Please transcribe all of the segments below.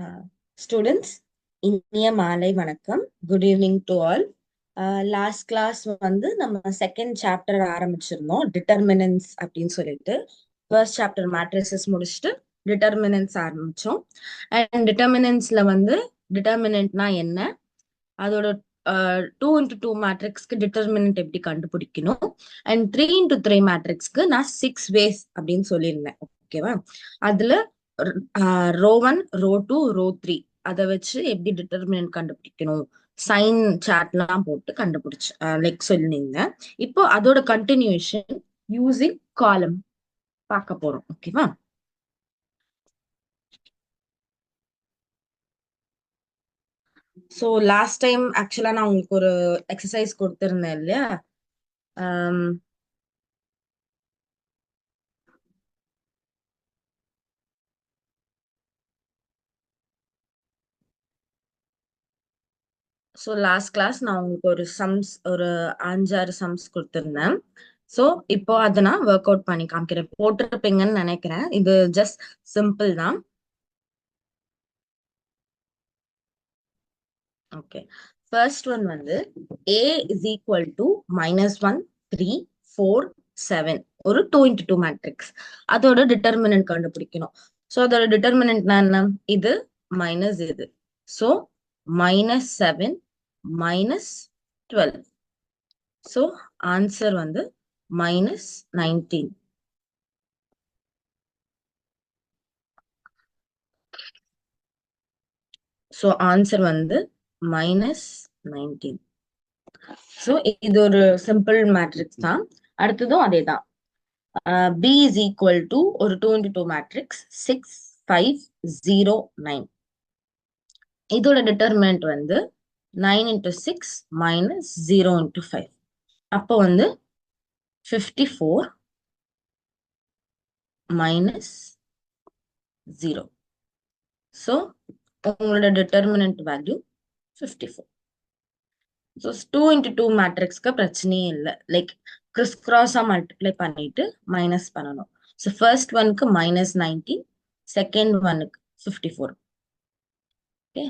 Uh, students, இனிய மாலை வணக்கம். Good evening to all. Last class வந்து நம்ம செகண்ட் சாப்டர் ஆரம்பிச்சிருந்தோம், டிட்டர்மினன்ஸ் அப்படின்னு சொல்லிட்டு. ஃபர்ஸ்ட் சாப்டர் மேட்ரிசஸ் முடிச்சுட்டு டிட்டர்மினன்ஸ் ஆரம்பிச்சோம். அண்ட் டிட்டர்மினன்ஸ்ல வந்து டிட்டர்மினன்ட்னா என்ன, அதோட 2x2 மேட்ரிக்ஸ்க்கு டிட்டர்மினன்ட் எப்படி கண்டுபிடிக்கணும், அண்ட் 3x3 மேட்ரிக்ஸ்க்கு நான் 6 ways அப்படின்னு சொல்லியிருந்தேன். ஓகேவா? அதுல ரோ 1, ரோ 2, ரோ 3 அதை வச்சு எப்படி டிட்டர்மினன்ட் கண்டுபிடிக்கணும், சைன் சார்ட்லாம் போட்டு கண்டுபிடிச்சு லைக் சொல்லியிருந்தேன். இப்போ அதோட கண்டினியூஷன் யூசிங் காலம் பார்க்க போறோம். ஓகேவா? ஸோ லாஸ்ட் டைம் ஆக்சுவலா நான் உங்களுக்கு ஒரு எக்ஸசைஸ் கொடுத்திருந்தேன் இல்லையா? ஸோ லாஸ்ட் கிளாஸ் நான் உங்களுக்கு ஒரு 5-6 சம்ஸ் கொடுத்துருந்தேன். ஸோ இப்போ அதை நான் ஒர்க் அவுட் பண்ணி காமிக்கிறேன். போட்டிருப்பீங்கன்னு நினைக்கிறேன். இது ஜஸ்ட் சிம்பிள் தான். ஓகே, ஃபர்ஸ்ட் ஒன் வந்து a இஸ் ஈக்குவல் டு -1, 3, 4, 7 ஒரு 2x2 மேட்ரிக்ஸ். அதோட டிட்டர்மினன்ட் கண்டுபிடிக்கணும். ஸோ அதோட டிட்டர்மினன்ட்னா என்ன? இது மைனஸ் இது. ஸோ -7 -12. ஸோ ஆன்சர் வந்து -19. ஸோ ஆன்சர் வந்து -19. ஸோ இது ஒரு சிம்பிள் மேட்ரிக்ஸ் தான். அடுத்ததும் அதே தான். பி இஸ் ஈக்குவல் டு ஒரு 2x2 மேட்ரிக்ஸ் 6, 5, 0, 9. இதோட டிட்டர்மினன்ட் வந்து 9 × 6 -0 × 5. அப்போ வந்து 54 -0. ஸோ உங்களோட டிட்டர்மினன்ட் வேல்யூ 54. ஸோ 2x2 மேட்ரிக்ஸ்க்கு பிரச்சனையே இல்லை. லைக் கிறிஸ் கிராஸா மல்டிப்ளை பண்ணிட்டு மைனஸ் பண்ணணும். ஸோ ஃபர்ஸ்ட் ஒன்க்கு -19, செகண்ட் ஒன்னுக்கு 54. ஓகே,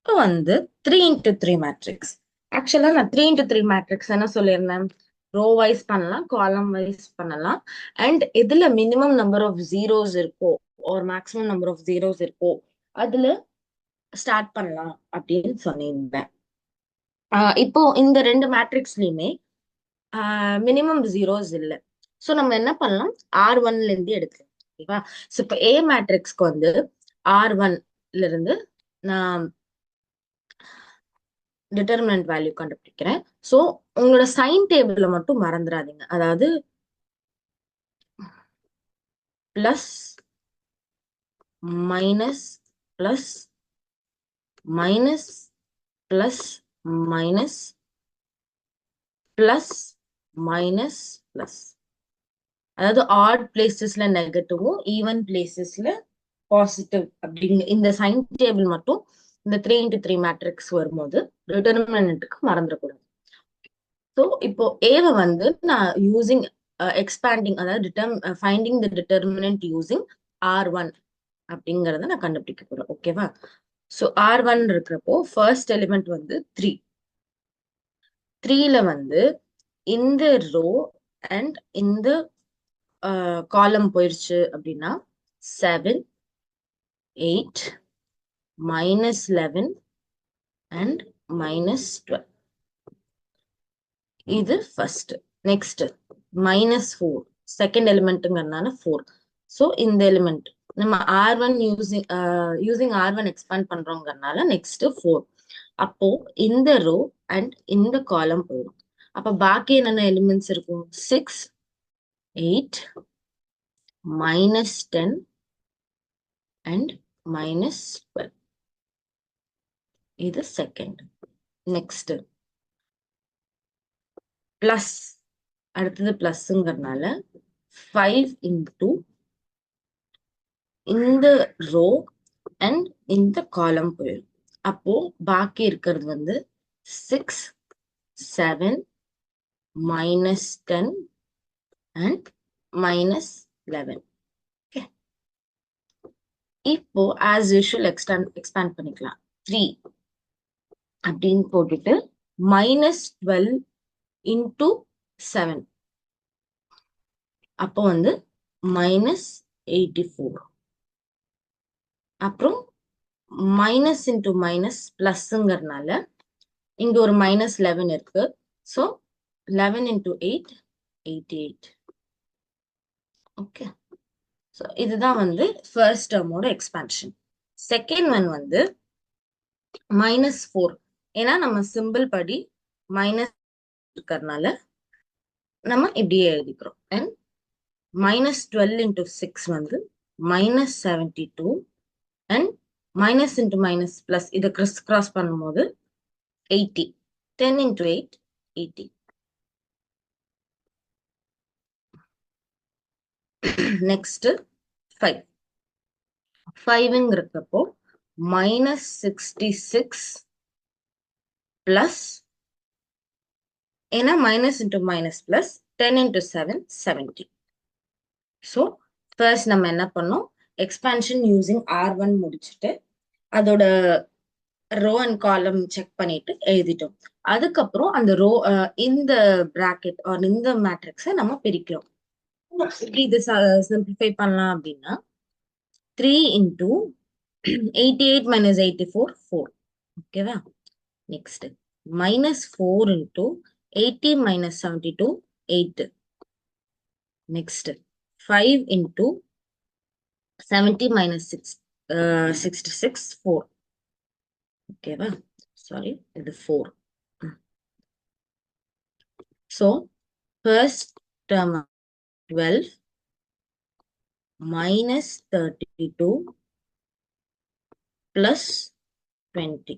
இப்போ வந்து 3x3 மேட்ரிக்ஸ். ஆக்சுவலா நான் 3x3 மேட்ரிக்ஸ் என்ன சொல்லியிருந்தேன்? ரோ வைஸ் பண்ணலாம், காலம் வைஸ் பண்ணலாம், அண்ட் எதுல மினிமம் நம்பர் ஆஃப் ஜீரோஸ் இருக்கோ ஒரு மேக்ஸிமம் நம்பர் ஆஃப் ஜீரோஸ் இருக்கோ அதுல ஸ்டார்ட் பண்ணலாம் அப்படின்னு சொல்லியிருந்தேன். இப்போ இந்த ரெண்டு மேட்ரிக்ஸ்லயுமே மினிமம் ஜீரோஸ் இல்லை. ஸோ நம்ம என்ன பண்ணலாம்? R1ல இருந்து எடுக்கலாம். ஓகேவா? ஸோ இப்போ A மேட்ரிக்ஸ்க்கு வந்து R1ல இருந்து நான் டிட்டர்மினன்ட் வேல்யூ கண்டுபிடிக்கிறேன். ஸோ உங்களோட சைன் டேபிள மட்டும் மறந்துடாதீங்க. அதாவது plus minus plus minus plus minus plus minus plus. அதாவது ஆட் பிளேசஸ்ல நெகட்டிவும் ஈவன் பிளேசஸ்ல பாசிட்டிவ் அப்படிங்க இந்த சைன் டேபிள் மட்டும் இந்த 3x3 மேட்ரிக்ஸ் வரும்போது டிட்டர்மினன்ட்டுக்கு மறந்துடக்கூடாது. ஸோ இப்போ ஏவை வந்து நான் யூசிங் எக்ஸ்பேண்டிங், அதாவது finding the determinant using R1 அப்படிங்கறத நான் கண்டுபிடிக்க போறேன். ஓகேவா? ஸோ R1 இருக்கிறப்போ ஃபர்ஸ்ட் எலிமெண்ட் வந்து 3. 3ல வந்து இந்த ரோ அண்ட் இந்த காலம் போயிருச்சு அப்படின்னா 7, 8, -11 and -12. இது ஃபர்ஸ்ட். நெக்ஸ்ட் -4 செகண்ட் எலிமெண்ட்ங்கிறதுனால 4. ஸோ இந்த எலிமெண்ட் நம்ம R1 using R1 expand பண்றோங்கிறதுனால next 4. அப்போ இந்த ரோ அண்ட் இந்த காலம் போயிடும். அப்ப பாக்கி என்னென்ன எலிமெண்ட்ஸ் இருக்கும்? 6, 8, -10 and -12. இது செகண்ட். நெக்ஸ்ட் பிளஸ், அடுத்தது பிளஸ்ங்கிறதுனால 5 into இந்த ரோ அண்ட் இந்த காலம் போயிடும். அப்போ பாக்கி இருக்கிறது வந்து 6, 7, -10 and -11. ஓகே, இப்போ ஆஸ் யூஷுவல் எக்ஸ்பேண்ட் பண்ணிக்கலாம். 3 அப்படின்னு போட்டுட்டு -12 இன்டூ 7, அப்போ வந்து -84. அப்புறம் மைனஸ் இன்டூ மைனஸ் பிளஸ்ங்கிறதுனால இங்க ஒரு -11 இருக்கு. So 11 into 8, 88. ஓகே. ஸோ இதுதான் வந்து ஃபர்ஸ்ட் டேர்மோட எக்ஸ்பான்ஷன். செகண்ட் ஒன் வந்து -4. ஏன்னா நம்ம சிம்பிள் படி மைனஸ் இருக்கிறதுனால நம்ம இப்படியே எழுதிக்கிறோம். அண்ட் -12 இன்டூ 6 வந்து -72. And minus into minus plus இதை கிராஸ் பண்ணும்போது 80. 10 இன்டூ 8, 80. நெக்ஸ்ட் 5. 5ங்கிறப்போ -66 பிளஸ், ஏன்னா minus into minus plus 10 into 7, 70. So first நம்ம என்ன பண்ணோம், எக்ஸ்பான்ஷன் யூசிங் R1 முடிச்சுட்டு அதோட ரோ அண்ட் காலம் செக் பண்ணிட்டு எழுதிட்டோம். அதுக்கப்புறம் அந்த ரோ இந்த பிராக்கெட் ஆர் இந்த மேட்ரிக்ஸை நம்ம பிரிக்கிறோம். இது சிம்பிளிஃபை பண்ணலாம் அப்படின்னா 3 இன்டூ 88 minus 84, 4. ஓகேவா? Next -4 into 80 minus 72, 8. Next 5 into 70 minus 66, 4. ஓகேவா? சாரி, இது 4. So first term 12 -32 plus 20.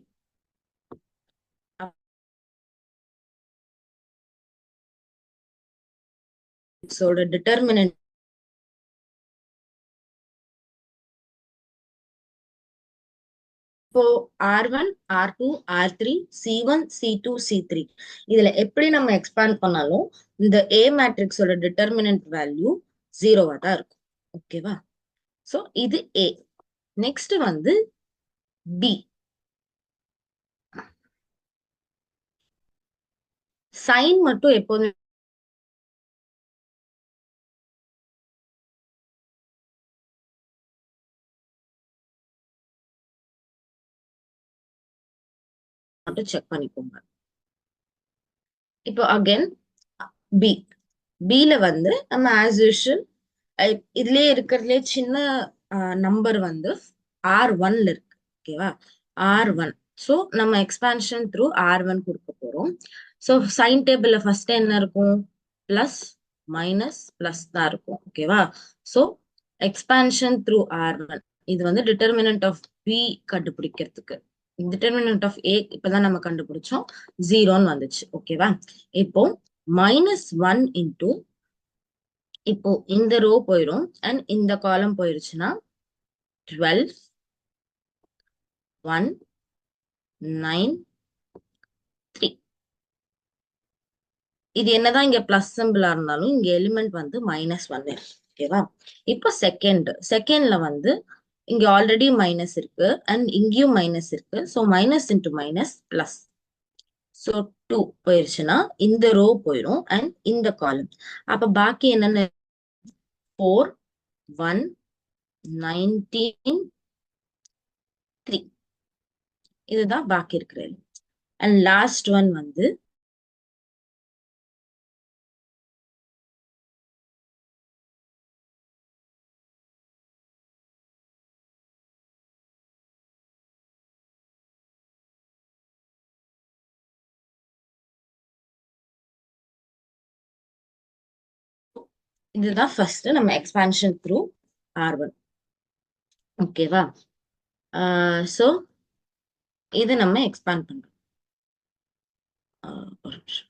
இதோட டிட்டர்மினன்ட் இப்போ R1, R2, R3, C1, C2, C3 இதுல எப்படி நம்ம எக்ஸ்பேண்ட் பண்ணாலும் இந்த A மேட்ரிக்ஸோட டிட்டர்மினன்ட் வேல்யூ 0வா தான் இருக்கும். ஓகேவா? சோ இது A. நெக்ஸ்ட் வந்து B. சைன் மட்டும் எப்போதும் மட்டும் செக் பண்ணிக்கோங்க. இப்போ அகைன் B. Bல வந்து நம்ம ஆஸ் யூஷுவல் இதுலயே இருக்கிறதுலே சின்ன நம்பர் வந்து R1ல இருக்கு. ஓகேவா? R1. ஸோ நம்ம எக்ஸ்பான்ஷன் த்ரூ R1 கொடுக்க போறோம். ஸோ சைன் டேபிள்ல ஃபர்ஸ்ட் என்ன இருக்கும்? பிளஸ் மைனஸ் பிளஸ் தான் இருக்கும். ஓகேவா? ஸோ எக்ஸ்பான்ஷன் த்ரூ R1 இது வந்து டிட்டர்மினன்ட் ஆஃப் B கண்டுபிடிக்கிறதுக்கு. டிட்டர்மினன்ட் ஆஃப் A இப்பதான் நம்ம கண்டுபிடிச்சோம், 0ன்னு வந்துச்சு. ஓகேவா? இப்போ -1 இன்டூ, இப்போ இந்த ரோ போயிடும் அண்ட் இந்த காலம் போயிருச்சுன்னா 12, 1, 9, 3. இது என்னதான் இங்க பிளஸ் சிம்பிளா இருந்தாலும் இங்க எலிமெண்ட் வந்து -1. ஓகேவா? இப்போ செகண்ட்ல வந்து இங்க ஆல்ரெடி மைனஸ் இருக்கு அண்ட் இங்கேயும் மைனஸ் இருக்கு. So minus into minus plus. So 2 போயிருச்சுன்னா இந்த ரோ போயிடும் அண்ட் இந்த காலம். அப்ப பாக்கி என்னன்னு 4, 1, 19, 3. இதுதான் பாக்கி இருக்கிற எலிமெண்ட். அண்ட் லாஸ்ட் ஒன் வந்து இதுதான் ஃபர்ஸ்ட் நம்ம எக்ஸ்பான்ஷன் த்ரூ R1. ஓகேவா? ஸோ இது நம்ம எக்ஸ்பேண்ட் பண்றோம். ஒரு நிமிஷம்.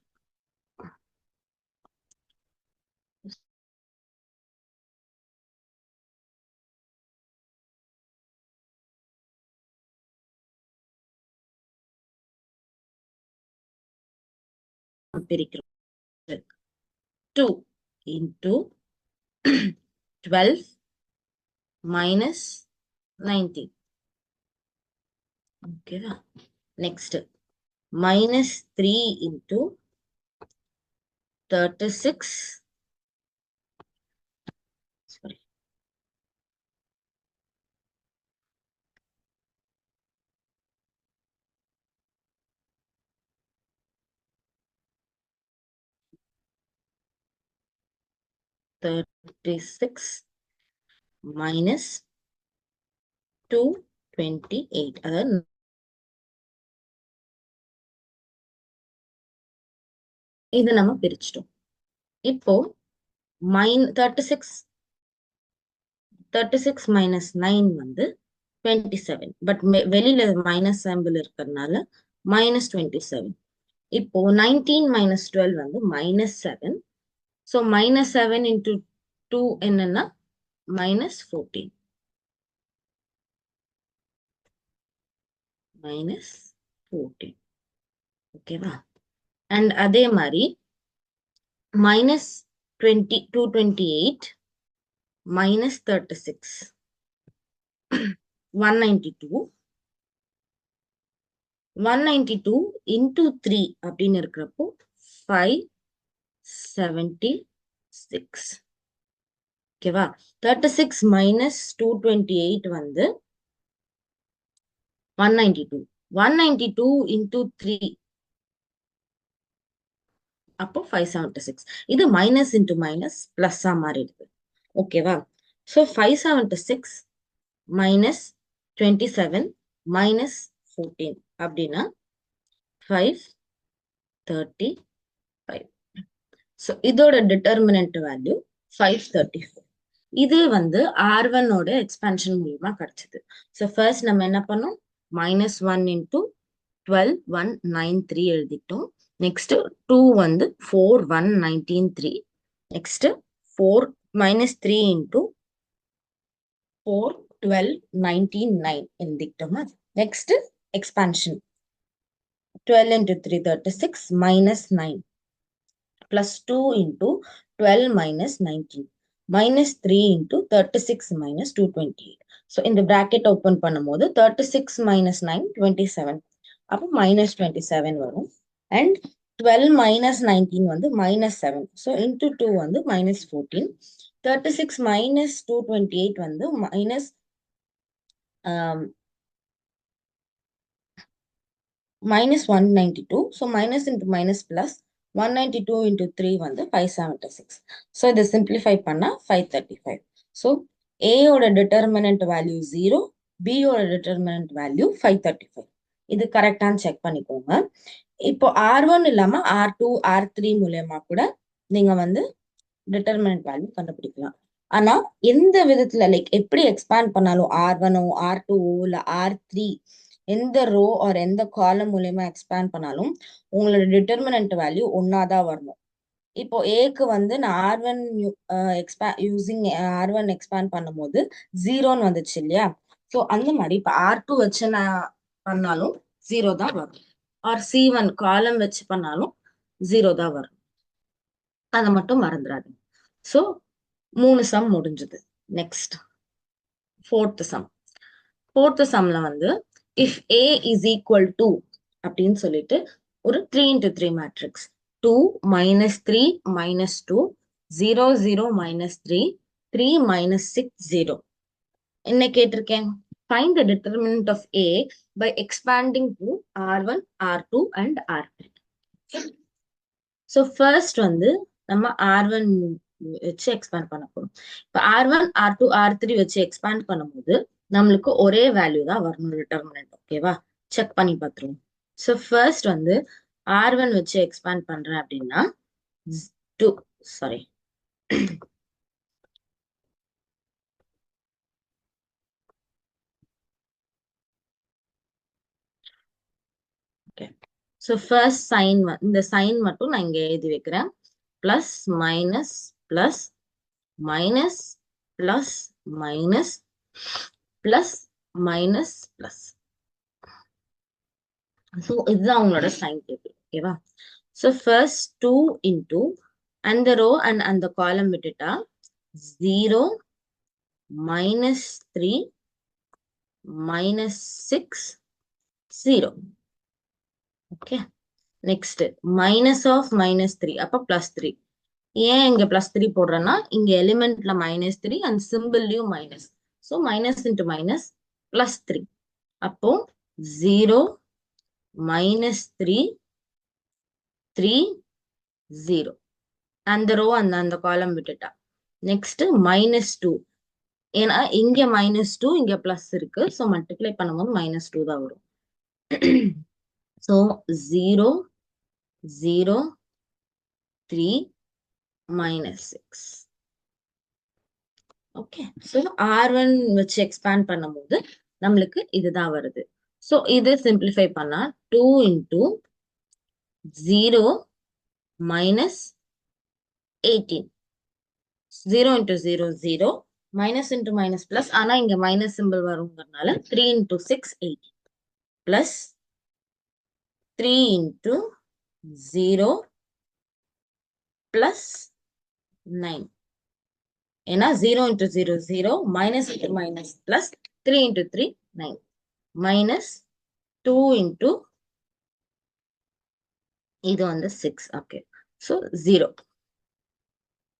பிரிக்கிறோம். 2 இன்டூ 12 minus 19. ஓகேவா? Next -3 into 36. Sorry. -36 minus 228. அதாவது இது நம்ம பிரிச்சிட்டோம். இப்போ 36 minus 9 வந்து 27. பட் வெளியில மைனஸ் சாம்பிள் இருக்கிறதுனால -27. இப்போ 19 minus 12 வந்து -7. ஸோ -7 into 2 என்னன்னா -14. -14. ஓகேவா? அண்ட் அதே மாதிரி -228 -36 192. 192 into 3 அப்படின்னு இருக்கிறப்போ 576. ஓகேவா? 36 minus 228 வந்து 192. 192 into 3 அப்போ 576. இது மைனஸ் இன்டு மைனஸ் பிளஸ்ஸா மாறிடுது. ஓகேவா? ஸோ 576 minus 27 minus 14 அப்படின்னா 535. ஸோ இதோட டிட்டர்மினன்ட் வேல்யூ 534. இது வந்து R1 ஓட எக்ஸ்பான்ஷன் மூலியமா கிடைச்சது. ஸோ ஃபர்ஸ்ட் நம்ம என்ன பண்ணோம்? -1 into 12 193 எழுதிட்டோம். நெக்ஸ்ட் 2 வந்து 4 193. நெக்ஸ்ட் 4 -3 into 4 12 99 எழுதிட்டோமா? Next expansion 12 into 3 36 -9 plus 2 into 12 minus 19 minus 3 into 36 minus 228. So இந்த bracket open பண்ணும்போது 36 minus 9 27. அப்போ -27 வரும். And 12 minus 19 வந்து -7. So into 2 வந்து -14. 36 minus 228 வந்து -192. So minus into minus plus 192 into 3 வந்து 576. So இதை simplify பண்ணா 535. So A ஓட determinant value 0, B ஓட determinant value 535. இது கரெக்டான்னு செக் பண்ணிக்கோங்க. இப்போ R1 இல்லாம R2, R3 மூலமா கூட நீங்க வந்து determinant value கண்டுபிடிக்கலாம். ஆனா எந்த விதத்துல லைக் எப்படி எக்ஸ்பேண்ட் பண்ணாலும் R1 R2 இல்ல R3 எந்த ரோ ஆர் எந்த காலம் மூலயமா எக்ஸ்பேண்ட் பண்ணாலும் உங்களோட டிட்டர்மினன்ட் வேல்யூ ஒன்னாதான் வரணும். இப்போ ஏக்கு வந்து நான் R1 யூசிங் R1 எக்ஸ்பேண்ட் பண்ணும்போது 0ன்னு வந்துச்சு இல்லையா? ஸோ அந்த மாதிரி இப்போ R2 வச்சு நான் பண்ணாலும் 0 தான் வரும். ஆர் C1 காலம் வச்சு பண்ணாலும் 0 தான் வரும். அதை மட்டும் மறந்துடாது. ஸோ 3 சம் முடிஞ்சது. நெக்ஸ்ட் ஃபோர்த் சம்ல வந்து if A is equal to அப்படின்னு சொல்லிட்டு ஒரு 3 into 3 மேட்ரிக்ஸ் 2 -3 -2 0 0 -3 3 -6 0 என்ன கேட்டிருக்கேன்? Find the determinant of A by expanding to R1, R2 and R3. So first வந்து நம்ம R1 வச்சு எக்ஸ்பேண்ட் பண்ண போறோம். இப்போ R1, R2, R3 வச்சு எக்ஸ்பேண்ட் பண்ணும்போது நம்மளுக்கு ஒரே வேல்யூ தான் வரணும் டிட்டர்மினன்ட். ஓகேவா? செக் பண்ணி பார்த்துருவோம். ஸோ ஃபர்ஸ்ட் வந்து R1 வச்சு எக்ஸ்பேண்ட் பண்றேன் அப்படின்னா 2 sorry okay. So first sign இந்த சைன் மட்டும் நான் இங்க எழுதி வைக்கிறேன். Plus minus plus minus plus minus plus minus plus. So இதுதான் அவங்களோட சைன் டேபிள். ஓகேவா? ஸோ ஃபர்ஸ்ட் 2 into அந்த ரோ அண்ட் அந்த காலம் விட்டுட்டா 0 -3 minus 6 0. Okay, next minus of minus 3 அப்ப பிளஸ் 3. ஏன் இங்க பிளஸ் 3 போடுறேன்னா இங்க எலிமெண்ட்ல மைனஸ் 3 அண்ட் சிம்பிள்லயும் minus. So minus into minus plus 3. அப்போ 0 minus 3 3 0. அந்த ரோ அந்த காலம் விட்டுட்டா. Next minus 2. ஏன்னா இங்க மைனஸ் 2 இங்க பிளஸ் இருக்கு. ஸோ மல்டிப்ளை பண்ணும்போது மைனஸ் 2 தான் வரும். So 0 0 3 minus 6. Okay, so R1 வச்சு எக்ஸ்பேண்ட் பண்ணும்போது நம்மளுக்கு இதுதான் வருது. ஸோ இது சிம்பிளிஃபை பண்ணா 2 into 0 minus 18. 0 into 0 0, minus into minus plus. ஆனா இங்க minus simple வருங்கிறதுனால 3 into 6 8 plus 3 into 0 plus 9. ஏன்னா 0 into 0 0, minus into minus plus 3 into 3 9 minus 2 into இது வந்து 6. Okay, so 0.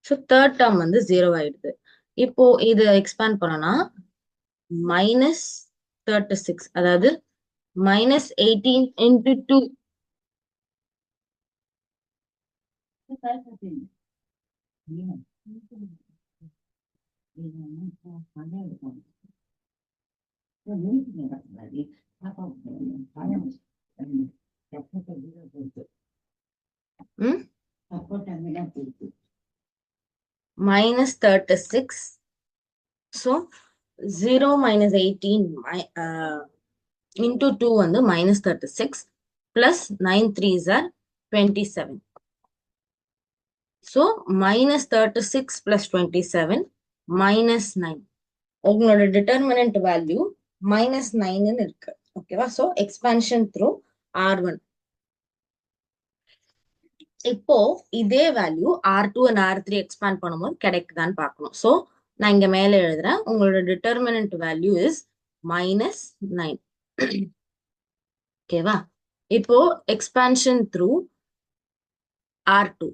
So third term வந்து 0 ஆயிடுது. இப்போ இது எக்ஸ்பேண்ட் பண்ணோம்னா மைனஸ் 36, அதாவது minus 18 into 2. minus 36. So 0 minus 18 into 2 வந்து minus 36 plus 9 3s are 27. So minus 36 plus 27 minus 9. உங்களோட டிட்டர்மினன்ட் வேல்யூ minus 9 இருக்கு. ஓகேவா? So expansion through R1. இப்போ இதே value R2 and R3 expand பண்ணும்போது கிடைக்குதான்னு பார்க்கணும். ஸோ நான் இங்க மேல எழுதுறேன். உங்களோட டிட்டர்மினன்ட் வேல்யூ இஸ் minus 9. ஓகேவா? இப்போ expansion through R2.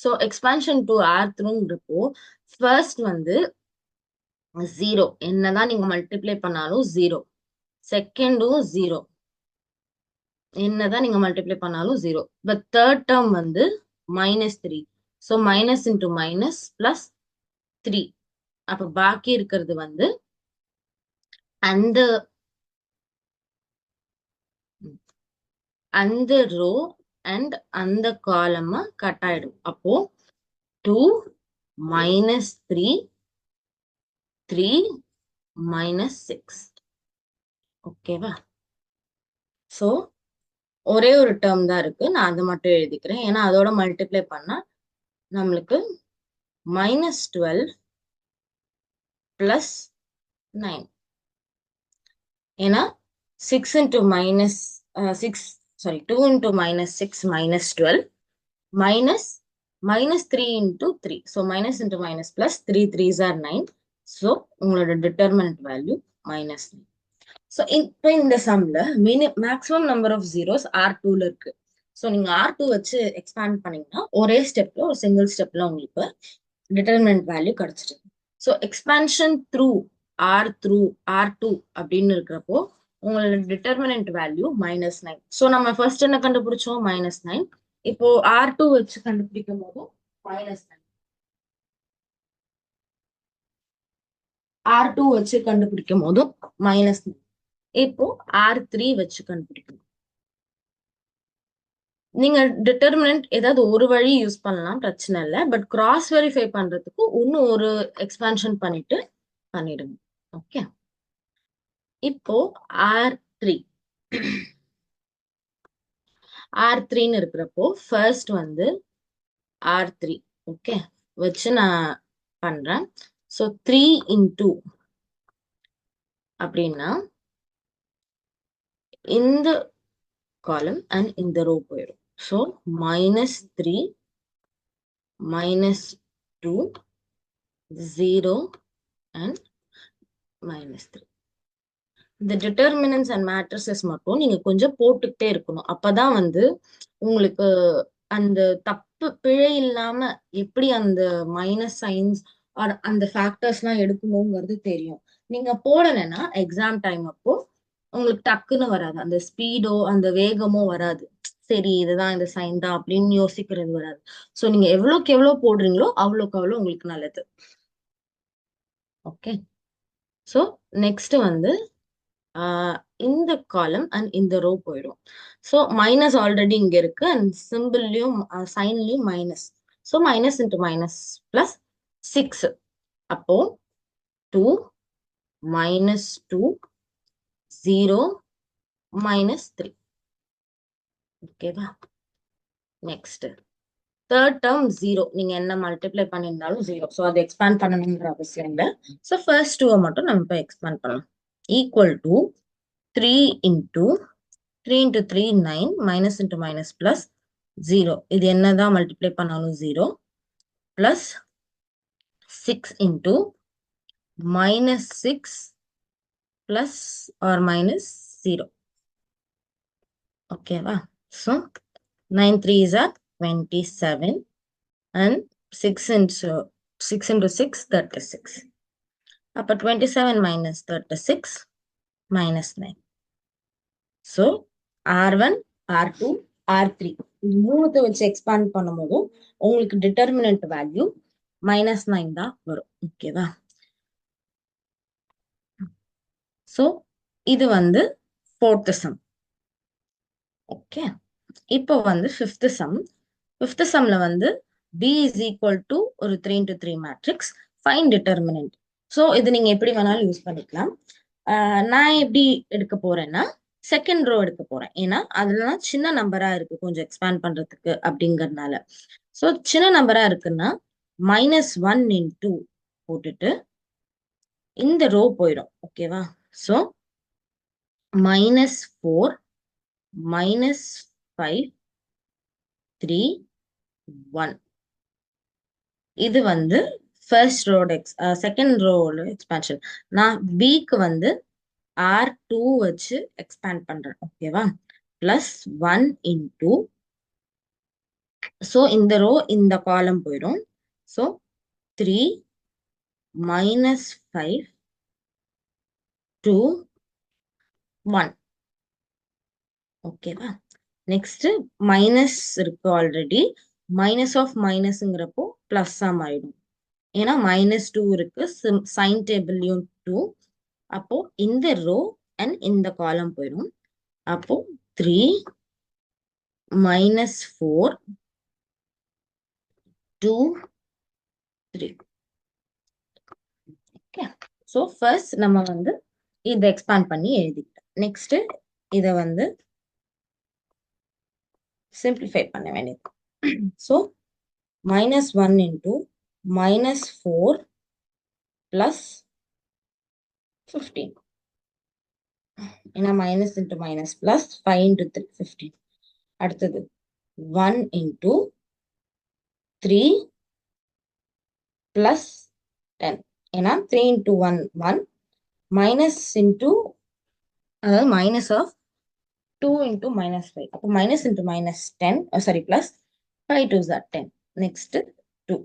So expansion to R3ங்கிறப்போ ஃபர்ஸ்ட் வந்து 0 என்னதான் நீங்க மல்டிப்ளை பண்ணாலும் 0. செகண்டும் 0 என்னதான் நீங்க மல்டிப்ளை பண்ணாலும் 0. பட் தேர்ட் டேர்ம் வந்து minus 3. So minus into minus plus 3. அப்ப பாக்கி இருக்கிறது வந்து அந்த அந்த ரோ அண்ட் அந்த காலமா கட் ஆயிடும். அப்போ 2 minus 3 3 minus 6. ஓகேவா? ஸோ ஒரே ஒரு டேர்ம் தான் இருக்கு. நான் அதை மட்டும் எழுதிக்கிறேன். ஏன்னா அதோட மல்டிப்ளை பண்ணா நம்மளுக்கு minus 12 plus 9. ஏன்னா 6 into minus 6, sorry, 2 into minus 6 minus 12 minus minus 3 into 3. So minus into minus plus 3 3s are 9. So உங்களோட determinant value minus 9. So இப்போ இந்த சம்ல மேக்ஸிமம் நம்பர் ஆஃப் ஜீரோஸ் R2ல இருக்கு. ஸோ நீங்க R2 வச்சு எக்ஸ்பேண்ட் பண்ணீங்கன்னா ஒரே ஸ்டெப்ல ஒரு சிங்கிள் ஸ்டெப்ல உங்களுக்கு டிட்டர்மினன்ட் வேல்யூ கிடைச்சிருக்கு. ஸோ எக்ஸ்பான்ஷன் த்ரூ R2 அப்படின்னு இருக்கிறப்போ உங்களோட டிட்டர்மினன்ட் வேல்யூ -9. ஸோ நம்ம ஃபர்ஸ்ட் என்ன கண்டுபிடிச்சோம்? -9. இப்போ R2 வச்சு கண்டுபிடிக்கும் போதும் -9. R2 வச்சு கண்டுபிடிக்கும் போதும் -9. இப்போ R3 வச்சு கண்டுபிடிக்கணும். நீங்க டிட்டர்மினன்ட் ஏதாவது ஒரு வழி யூஸ் பண்ணலாம், பிரச்சனை இல்லை. பட் கிராஸ் வெரிஃபை பண்றதுக்கு இன்னும் ஒரு எக்ஸ்பான்ஷன் பண்ணிட்டு பண்ணிடுங்க. ஓகே, இப்போ R3 R3ன்னு இருக்கிறப்போ ஃபர்ஸ்ட் வந்து R3 ஓகே வச்சு நான் பண்றேன். ஸோ 3 into அப்படின்னா இந்த காலம் அண்ட் இந்த ரோ போயிடும். So -3, -2, 0 and -3. இந்த டிட்டர்மினன்ஸ் அண்ட் மேட்ரிசஸ் மட்டும் நீங்க கொஞ்சம் போட்டுக்கிட்டே இருக்கணும். அப்பதான் வந்து உங்களுக்கு அந்த தப்பு பிழை இல்லாம எப்படி அந்த மைனஸ் சைன்ஸ் ஆர் அந்த ஃபேக்டர்ஸ் எல்லாம் எடுக்கணுங்கிறது தெரியும். நீங்க போடலைன்னா எக்ஸாம் டைம் அப்போ உங்களுக்கு டக்குன்னு வராது. அந்த ஸ்பீடோ அந்த வேகமோ வராது. சரி இதுதான் இந்த சைன் தான் அப்படின்னு யோசிக்கிறது வராது. ஸோ நீங்க எவ்வளோக்கு எவ்வளோ போடுறீங்களோ அவ்வளோக்கு அவ்வளோ உங்களுக்கு நல்லது. ஓகே. ஸோ நெக்ஸ்ட் வந்து இந்த காலம் அண்ட் இந்த ரோ போயிடும். ஸோ மைனஸ் ஆல்ரெடி இங்க இருக்கு அண்ட் சிம்பிள்லயும் சைன்லயும் minus. So minus into minus plus 6. அப்போ 2 -2 0 -3. ஓகேவா? Next third term 0. நீங்க என்ன மல்டிப்ளை பண்ணியிருந்தாலும் 0. ஸோ அதை எக்ஸ்பேண்ட் பண்ணணுங்கிற அவசியம் இல்லை. ஸோ ஃபர்ஸ்ட் 2 மட்டும் நம்ம இப்போ எக்ஸ்பேண்ட் பண்ணலாம். Equal to 3 into 3 into 3 9 minus into minus plus 0. இது என்னதான் மல்டிப்ளை பண்ணாலும் 0 plus 6 into minus 6 plus or minus 0. ஓகேவா? So 9 3s are 27 and 6 into 6 36. அப்ப 27 minus 36 minus 9. So R1, R2, R3 இது மூணுத்தை வச்சு எக்ஸ்பேண்ட் பண்ணும்போது உங்களுக்கு டிட்டர்மினன்ட் வேல்யூ -9 தான் வரும். ஓகேவா? ஸோ இது வந்து ஃபோர்த் சம். ஓகே. இப்போ வந்து ஃபிஃப்த் சம். ஃபிஃப்த் சம்ல வந்து B is equal to ஒரு 3 into 3 matrix, fine determinant. So இது நீங்க எப்படி வேணாலும் யூஸ் பண்ணிக்கலாம். நான் எப்படி எடுக்க போறேன்னா செகண்ட் ரோ எடுக்க போறேன். ஏன்னா அதுலலாம் சின்ன நம்பரா இருக்கு கொஞ்சம் எக்ஸ்பேண்ட் பண்றதுக்கு அப்படிங்கறதுனால. ஸோ சின்ன நம்பரா இருக்குன்னா -1 into போட்டுட்டு இந்த ரோ போயிடும். ஓகேவா? ஸோ -4 -5 3 1. இது வந்து ஃபர்ஸ்ட் ரோட செகண்ட் ரோட எக்ஸ்பேன்ஷன். நான் பிக்கு வந்து R2 வச்சு எக்ஸ்பேண்ட் பண்றேன். ஓகேவா? Plus 1 into. ஸோ இந்த ரோ இந்த காலம் போயிடும். ஸோ 3 -5 2 1. ஓகேவா? நெக்ஸ்ட் மைனஸ் இருக்கு ஆல்ரெடி. மைனஸ் ஆஃப் மைனஸ்ங்கிறப்போ பிளஸ் மாறிடும். ஏன்னா -2 இருக்கு, சைன் டேபிள்லயும் 2. அப்போ இந்த ரோ அண்ட் இந்த காலம் போயிடும். அப்போ 3 -4 2 3. ஓகே. ஸோ ஃபர்ஸ்ட் நம்ம வந்து இதை எக்ஸ்பேண்ட் பண்ணி எழுதிக்கிட்டோம். நெக்ஸ்ட் இதை வந்து சிம்பிளிஃபை பண்ண வேண்டியது. So -1 into -4 plus 15. ஏன்னா minus into minus plus 5 into 3 15. அடுத்தது 1 into 3 plus 10. ஏன்னா 3 into 1 1 minus into அதாவது minus of 2 into -5. அப்போ minus into minus 10 sorry plus 5 2s are 10. Next 2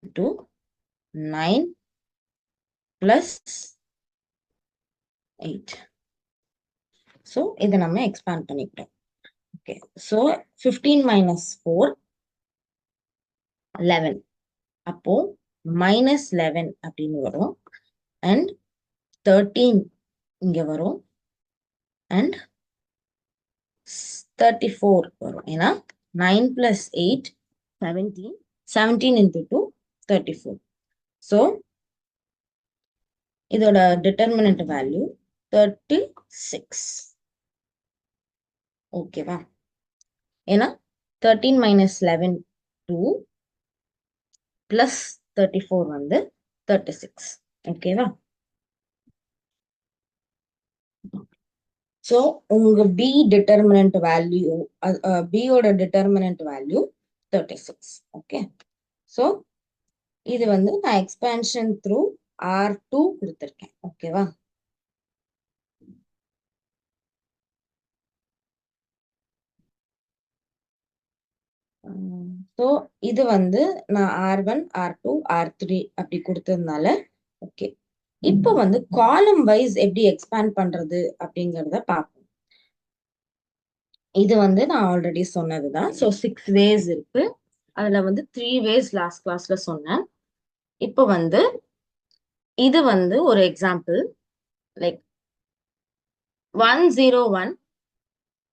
into 9 plus 8. So இதை நம்ம எக்ஸ்பேண்ட் பண்ணிக்கிட்டோம். ஓகே. So 15 minus 4 11. அப்போ -11 அப்படின்னு வரும். அண்ட் 13 இங்க வரும். அண்ட் 34 வரும். ஏன்னா 9 plus 8 17. 17 into 2 34. ஸோ இதோட டிட்டர்மினன்ட் வேல்யூ 36. ஓகேவா? ஏன்னா 13 minus 11 2 plus 34 வந்து 36. ஓகேவா? ஸோ உங்க பி டிட்டர்மினன்ட் வேல்யூ, பியோட டிட்டர்மினன்ட் வேல்யூ 36. ஓகே. ஸோ இது வந்து நான் எக்ஸ்பேன்ஷன் த்ரூ R2 கொடுத்துருக்கேன். ஓகேவா? ஸோ இது வந்து நான் R1, R2, R3 அப்படி கொடுத்ததுனால ஓகே. இப்போ வந்து காலம் வைஸ் எப்படி எக்ஸ்பேண்ட் பண்றது அப்படிங்கிறத பார்ப்போம். இது வந்து நான் ஆல்ரெடி சொன்னதுதான். ஸோ 6 வேஸ் இருக்கு. அதுல வந்து 3 வேஸ் லாஸ்ட் கிளாஸ்ல சொன்னேன். இப்போ வந்து இது வந்து ஒரு எக்ஸாம்பிள், லைக் 101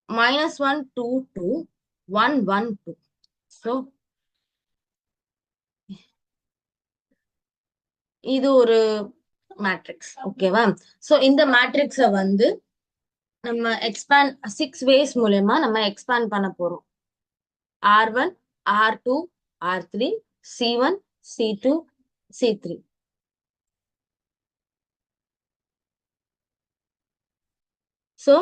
-122 112. ஸோ இது ஒரு மேட்ரிக்ஸ். ஓகேவா? ஸோ இந்த மேட்ரிக்ஸை வந்து நம்ம எக்ஸ்பேண்ட் 6 வேஸ் மூலயமா நம்ம எக்ஸ்பேண்ட் பண்ண போறோம். R1, R2, R3, C1, C2, C3. So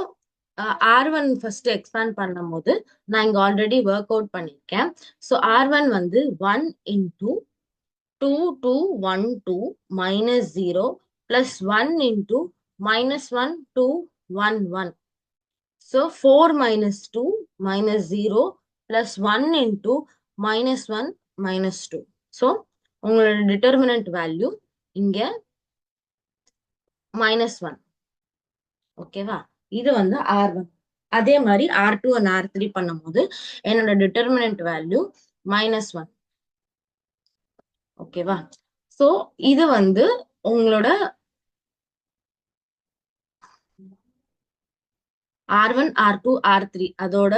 R1 first expand பண்ணும் போது நான் இங்க ஆல்ரெடி ஒர்க் அவுட் பண்ணிருக்கேன். ஸோ R1 வந்து 1 into 2212 minus 0 plus 1 into -1211. So 4 minus 2 minus 0 plus 1 into -1 minus 2. So உங்களோட டிட்டர்மினன்ட் வேல்யூ இங்க -1. ஓகேவா? இது வந்து R1. அதே மாதிரி R2 and R3 பண்ணும்போது என்னோட டிட்டர்மினன்ட் வேல்யூ -1. ஓகேவா? சோ இது வந்து உங்களோட R1, R2, R3 அதோட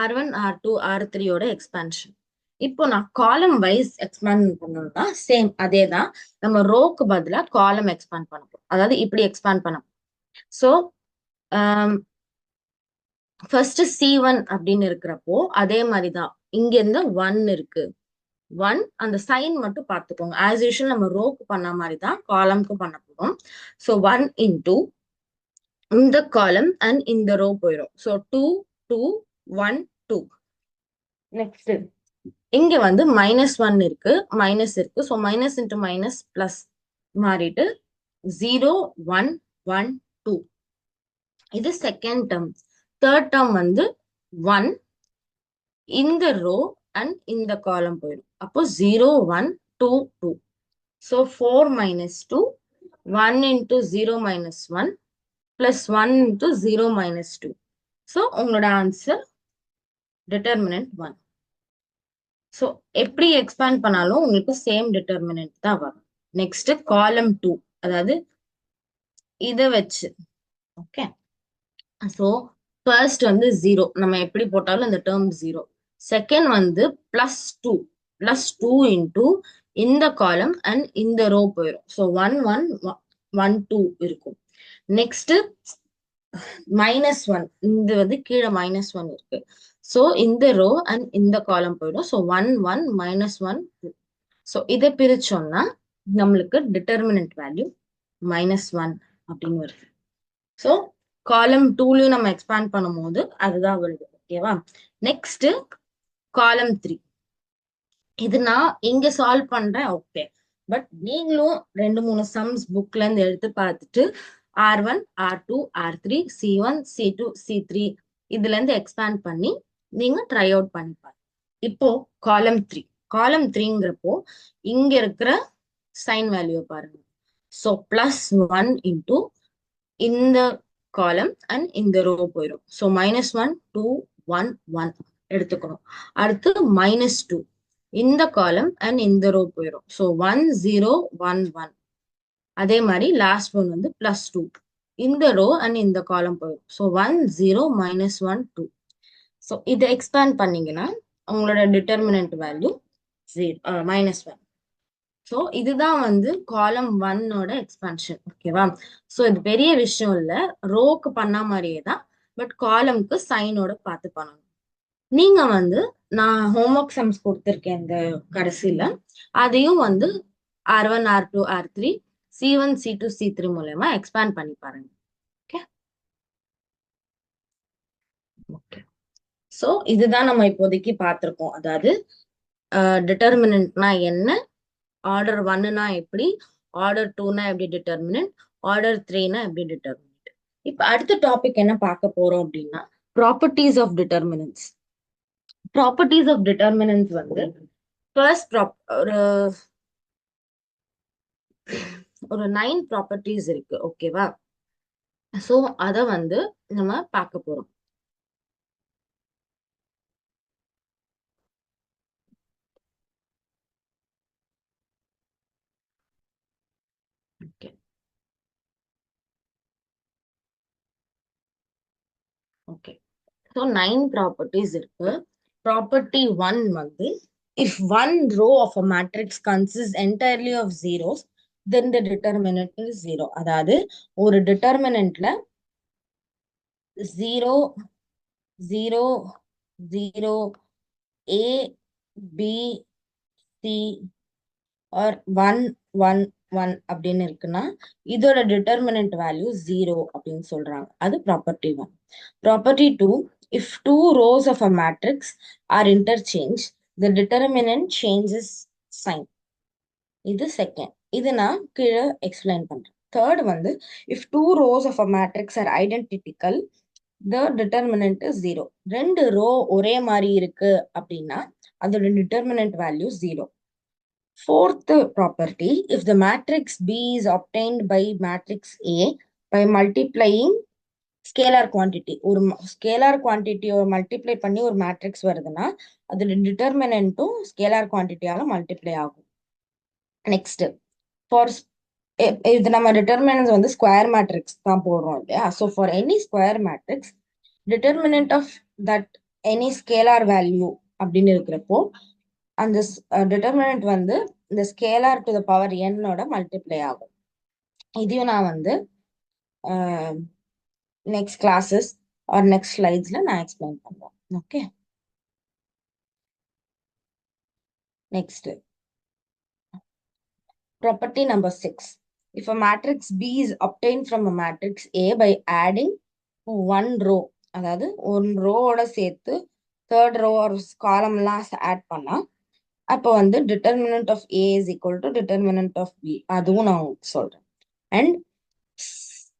R1, R2, R3 ஓட எக்ஸ்பான்ஷன். இப்போ நான் காலம் வைஸ் எக்ஸ்பேண்ட் பண்ணணும்னா சேம் அதே தான். நம்ம ரோக்கு பதிலா காலம் எக்ஸ்பேண்ட் பண்ண போறோம். அதாவது இப்படி எக்ஸ்பேண்ட் பண்ண. ஸோ ஃபர்ஸ்ட் C1 அப்படின்னு இருக்கிறப்போ அதே மாதிரிதான் இங்க இருந்து 1 இருக்கு. 1 அந்த சைன் மட்டும் பார்த்துக்கோங்க. ஆஸ் யூஷுவல் நம்ம ரோக்கு பண்ண மாதிரி தான் காலம்க்கும் பண்ண போறோம். ஸோ 1 into இந்த காலம் அண்ட் இந்த ரோ போயிடும். ஸோ 2, 2, 1, 2. நெக்ஸ்ட் இங்க வந்து -1 இருக்கு, மைனஸ் இருக்கு. So minus into minus plus மாறிட்டு 0, 1, 1, 2. இது செகண்ட் டேர்ம். தேர்ட் டேர்ம் வந்து 1 இந்த ரோ அண்ட் இந்த காலம் போயிடும். அப்போ 0, 1, 2, 2. So 4 minus 2, 1 into 0 minus 1 plus 1 into 0 minus 2. So உங்களோட ஆன்சர் டிட்டர்மினன்ட் 1. ஸோ எப்படி எக்ஸ்பேண்ட் பண்ணாலும் உங்களுக்கு சேம் டிட்டர்மினன்ட் தான் வரும். நெக்ஸ்ட் காலம் 2, அதாவது இதை வச்சு. ஓகே. ஸோ ஃபர்ஸ்ட் வந்து 0 நம்ம எப்படி போட்டாலும் இந்த டேர்ம் 0. செகண்ட் வந்து +2, +2 இன்டூ இந்த காலம் அண்ட் இந்த ரோ போயிடும். ஸோ 1, 1, 1, 2 இருக்கும். நெக்ஸ்ட் -1 இந்த வந்து கீழே -1 இருக்கு. ஸோ இந்த ரோ அண்ட் இந்த காலம் போயிடும். ஸோ 1, 1, -1, 2. ஸோ இதை பிரிச்சோம்னா நம்மளுக்கு டிட்டர்மினன்ட் வேல்யூ -1 அப்படின்னு வருது. ஸோ காலம் 2லயும் நம்ம எக்ஸ்பேண்ட் பண்ணும்போது அதுதான் வருது. ஓகேவா? நெக்ஸ்ட் காலம் 3. இது நான் இங்க சால்வ் பண்றேன். ஓகே. பட் நீங்களும் 2-3 சம்ஸ் புக்ல இருந்து எடுத்து பார்த்துட்டு R1, R2, R3, C1, C2, C3 இதுல இருந்து எக்ஸ்பேண்ட் பண்ணி நீங்க ட்ரை அவுட் பண்ணிப்பாரு. இப்போ காலம் 3. காலம் 3ங்கிறப்போ இங்க இருக்கிற சைன் வேல்யூ பாருங்க. ஸோ +1 இன்டூ இந்த காலம் அண்ட் இந்த ரோ போயிடும். ஸோ -1, 2, 1, 1 எடுத்துக்கணும். அடுத்து -2 இந்த காலம் அண்ட் இந்த ரோ போயிடும். ஸோ 1, 0, 1, 1. அதே மாதிரி லாஸ்ட் ஒன் வந்து +2 இந்த ரோ அண்ட் இந்த காலம் போயிடும். ஸோ 1, 0, -1, 2. ஸோ இதை எக்ஸ்பேண்ட் பண்ணீங்கன்னா உங்களோட டிட்டர்மினன்ட் வேல்யூ -1. ஸோ இதுதான் வந்து காலம் 1ஓட எக்ஸ்பான்ஷன். ஓகேவா? ஸோ இது பெரிய விஷயம் இல்லை, ரோக்கு பண்ண மாதிரியே தான். பட் காலம்க்கு சைனோட பார்த்து பண்ணணும். நீங்க வந்து நான் ஹோம்ஒர்க் சம்ஸ் கொடுத்துருக்கேன் இந்த கடைசியில அதையும் வந்து R1 R2 R3 C1 C2 C3 மூலமா எக்ஸ்பேண்ட் பண்ணி பாருங்க. Okay okay. ஸோ இதுதான் நம்ம இப்போதைக்கு பார்த்துருக்கோம். அதாவது டிட்டர்மினன்ட்னா என்ன, ஆர்டர் ஒன்னுனா எப்படி, ஆர்டர் டூனா எப்படி டிட்டர்மினன்ட், ஆர்டர் த்ரீனா எப்படி டிட்டர்மினன்ட். இப்ப அடுத்த டாபிக் என்ன பார்க்க போறோம் அப்படின்னா properties of determinants. Properties of determinants வந்து ஃபர்ஸ்ட் ஒரு ஒரு 9 ப்ராப்பர்ட்டிஸ் இருக்கு. ஓகேவா? சோ அத வந்து நம்ம பார்க்க போறோம். Okay okay. ஸோ 9 ப்ராப்பர்ட்டிஸ் இருக்கு. ப்ராப்பர்ட்டி 1 வந்து if one row of a matrix consists entirely of zeros then the determinant is zero. அதாவது ஒரு டிட்டர்மினன்ட்ல 0 0 0 A B C or 1 1 1 அப்படின்னு இருக்குன்னா இதோட டிட்டர்மினன்ட் வேல்யூ 0 அப்படின்னு சொல்றாங்க. அது property 1. Property 2, if two rows of a matrix are interchanged the determinant changes sign. இது second. இது நான் கீழே எக்ஸ்பிளைன் பண்றேன். தேர்ட் வந்து if two rows of a matrix are identical the determinant is 0. ரெண்டு ரோ ஒரே மாதிரி இருக்கு அப்படின்னா அதோட determinant value 0. Fourth property, if the matrix B is obtained by matrix A by multiplying scalar quantity, ஒரு scalar குவான்டிட்டியை multiply பண்ணி ஒரு மேட்ரிக்ஸ் வருதுன்னா அதோட டிட்டர்மினன்ட்டும் ஸ்கேலார் குவான்டிட்டியால மல்டிப்ளை ஆகும். நெக்ஸ்ட் ஃபார் இது நம்ம டிட்டர்மினன்ஸ் வந்து ஸ்கொயர் மேட்ரிக்ஸ் தான் போடுறோம் இல்லையா? So for any square matrix determinant of that any scalar value அப்படின்னு இருக்கிறப்போ அந்த டிட்டர்மினன்ட் வந்து இந்த ஸ்கேலார் டு த பவர் என்னோட மல்டிப்ளை ஆகும். இதையும் நான் வந்து நெக்ஸ்ட் கிளாஸஸ் ஆர் நெக்ஸ்ட் ஸ்லைட்ஸ்ல நான் எக்ஸ்பிளைன் பண்ணுவேன். Okay next property number 6. If a matrix B is obtained from a matrix A by adding one row, அதாவது ஒரு ரோவோட சேர்த்து தேர்ட் ரோ ஒரு காலம்லாம் ஆட் பண்ணா அப்போ வந்து determinant of A is equal to determinant of B, அதுவும் நான் சொல்றேன். And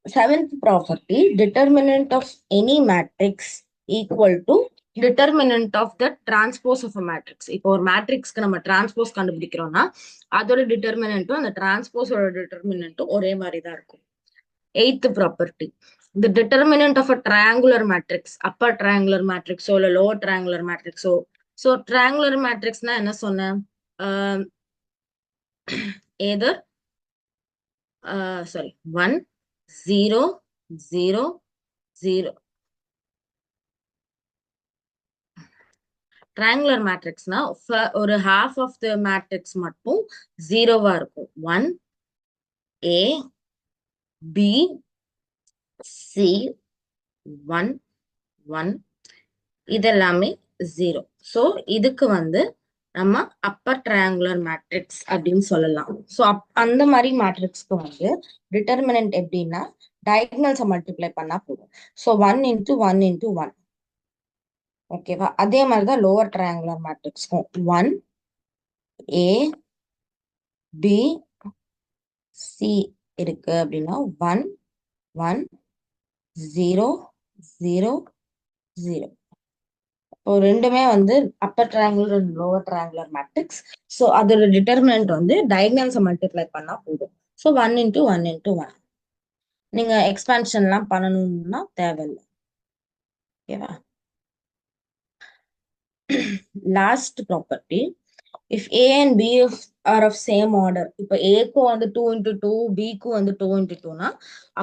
seventh property, determinant of any matrix equal to determinant of the transpose of a matrix. இப்போ ஒரு மேட்ரிக்ஸ்க்கு நம்ம டிரான்ஸ்போஸ் கண்டுபிடிக்கிறோம்னா அதோட டிட்டர்மினன்ட்டும் அந்த டிரான்ஸ்போஸோட டிட்டர்மினன்ட்டும் ஒரே மாதிரி தான் இருக்கும். Eighth property, the determinant of a triangular matrix, upper triangular matrix இல்ல lower triangular matrix. So triangular matrix னா என்ன சொன்னேன்? either 1 0 0 0. triangular matrixனா ஒரு half of the matrix மட்டும் ஜீரோவா இருக்கும். 1 A B C 1 1 இதெல்லாமே 0. ஸோ இதுக்கு வந்து நம்ம அப்பர் ட்ரையாங்குலர் மேட்ரிக்ஸ் அப்படின்னு சொல்லலாம். ஸோ அந்த மாதிரி மேட்ரிக்ஸ்க்கு வந்து டிட்டர்மினன்ட் எப்படின்னா டயகனல்ஸை மல்டிப்ளை பண்ணா போதும். So 1 into 1 into 1. ஓகேவா? அதே மாதிரி தான் lower triangular மேட்ரிக்ஸ்க்கும் 1 A B C இருக்கு அப்படின்னா 1 1 0 0 0. இப்போ ரெண்டுமே வந்து upper triangular and lower triangular matrix. So அதோட டிட்டர்மினன்ட் வந்து டயகனல்ஸை மல்டிப்ளை பண்ணா போதும். So 1 into 1 into 1. நீங்க எக்ஸ்பான்ஷன்லாம் பண்ணணும்னா தேவையில்லை. ஓகேவா? Last property, if A and B are of same order. இப்போ ஏக்கும் வந்து 2 இன்டூ 2 பிக்கும் வந்து 2 இன்டூ 2னா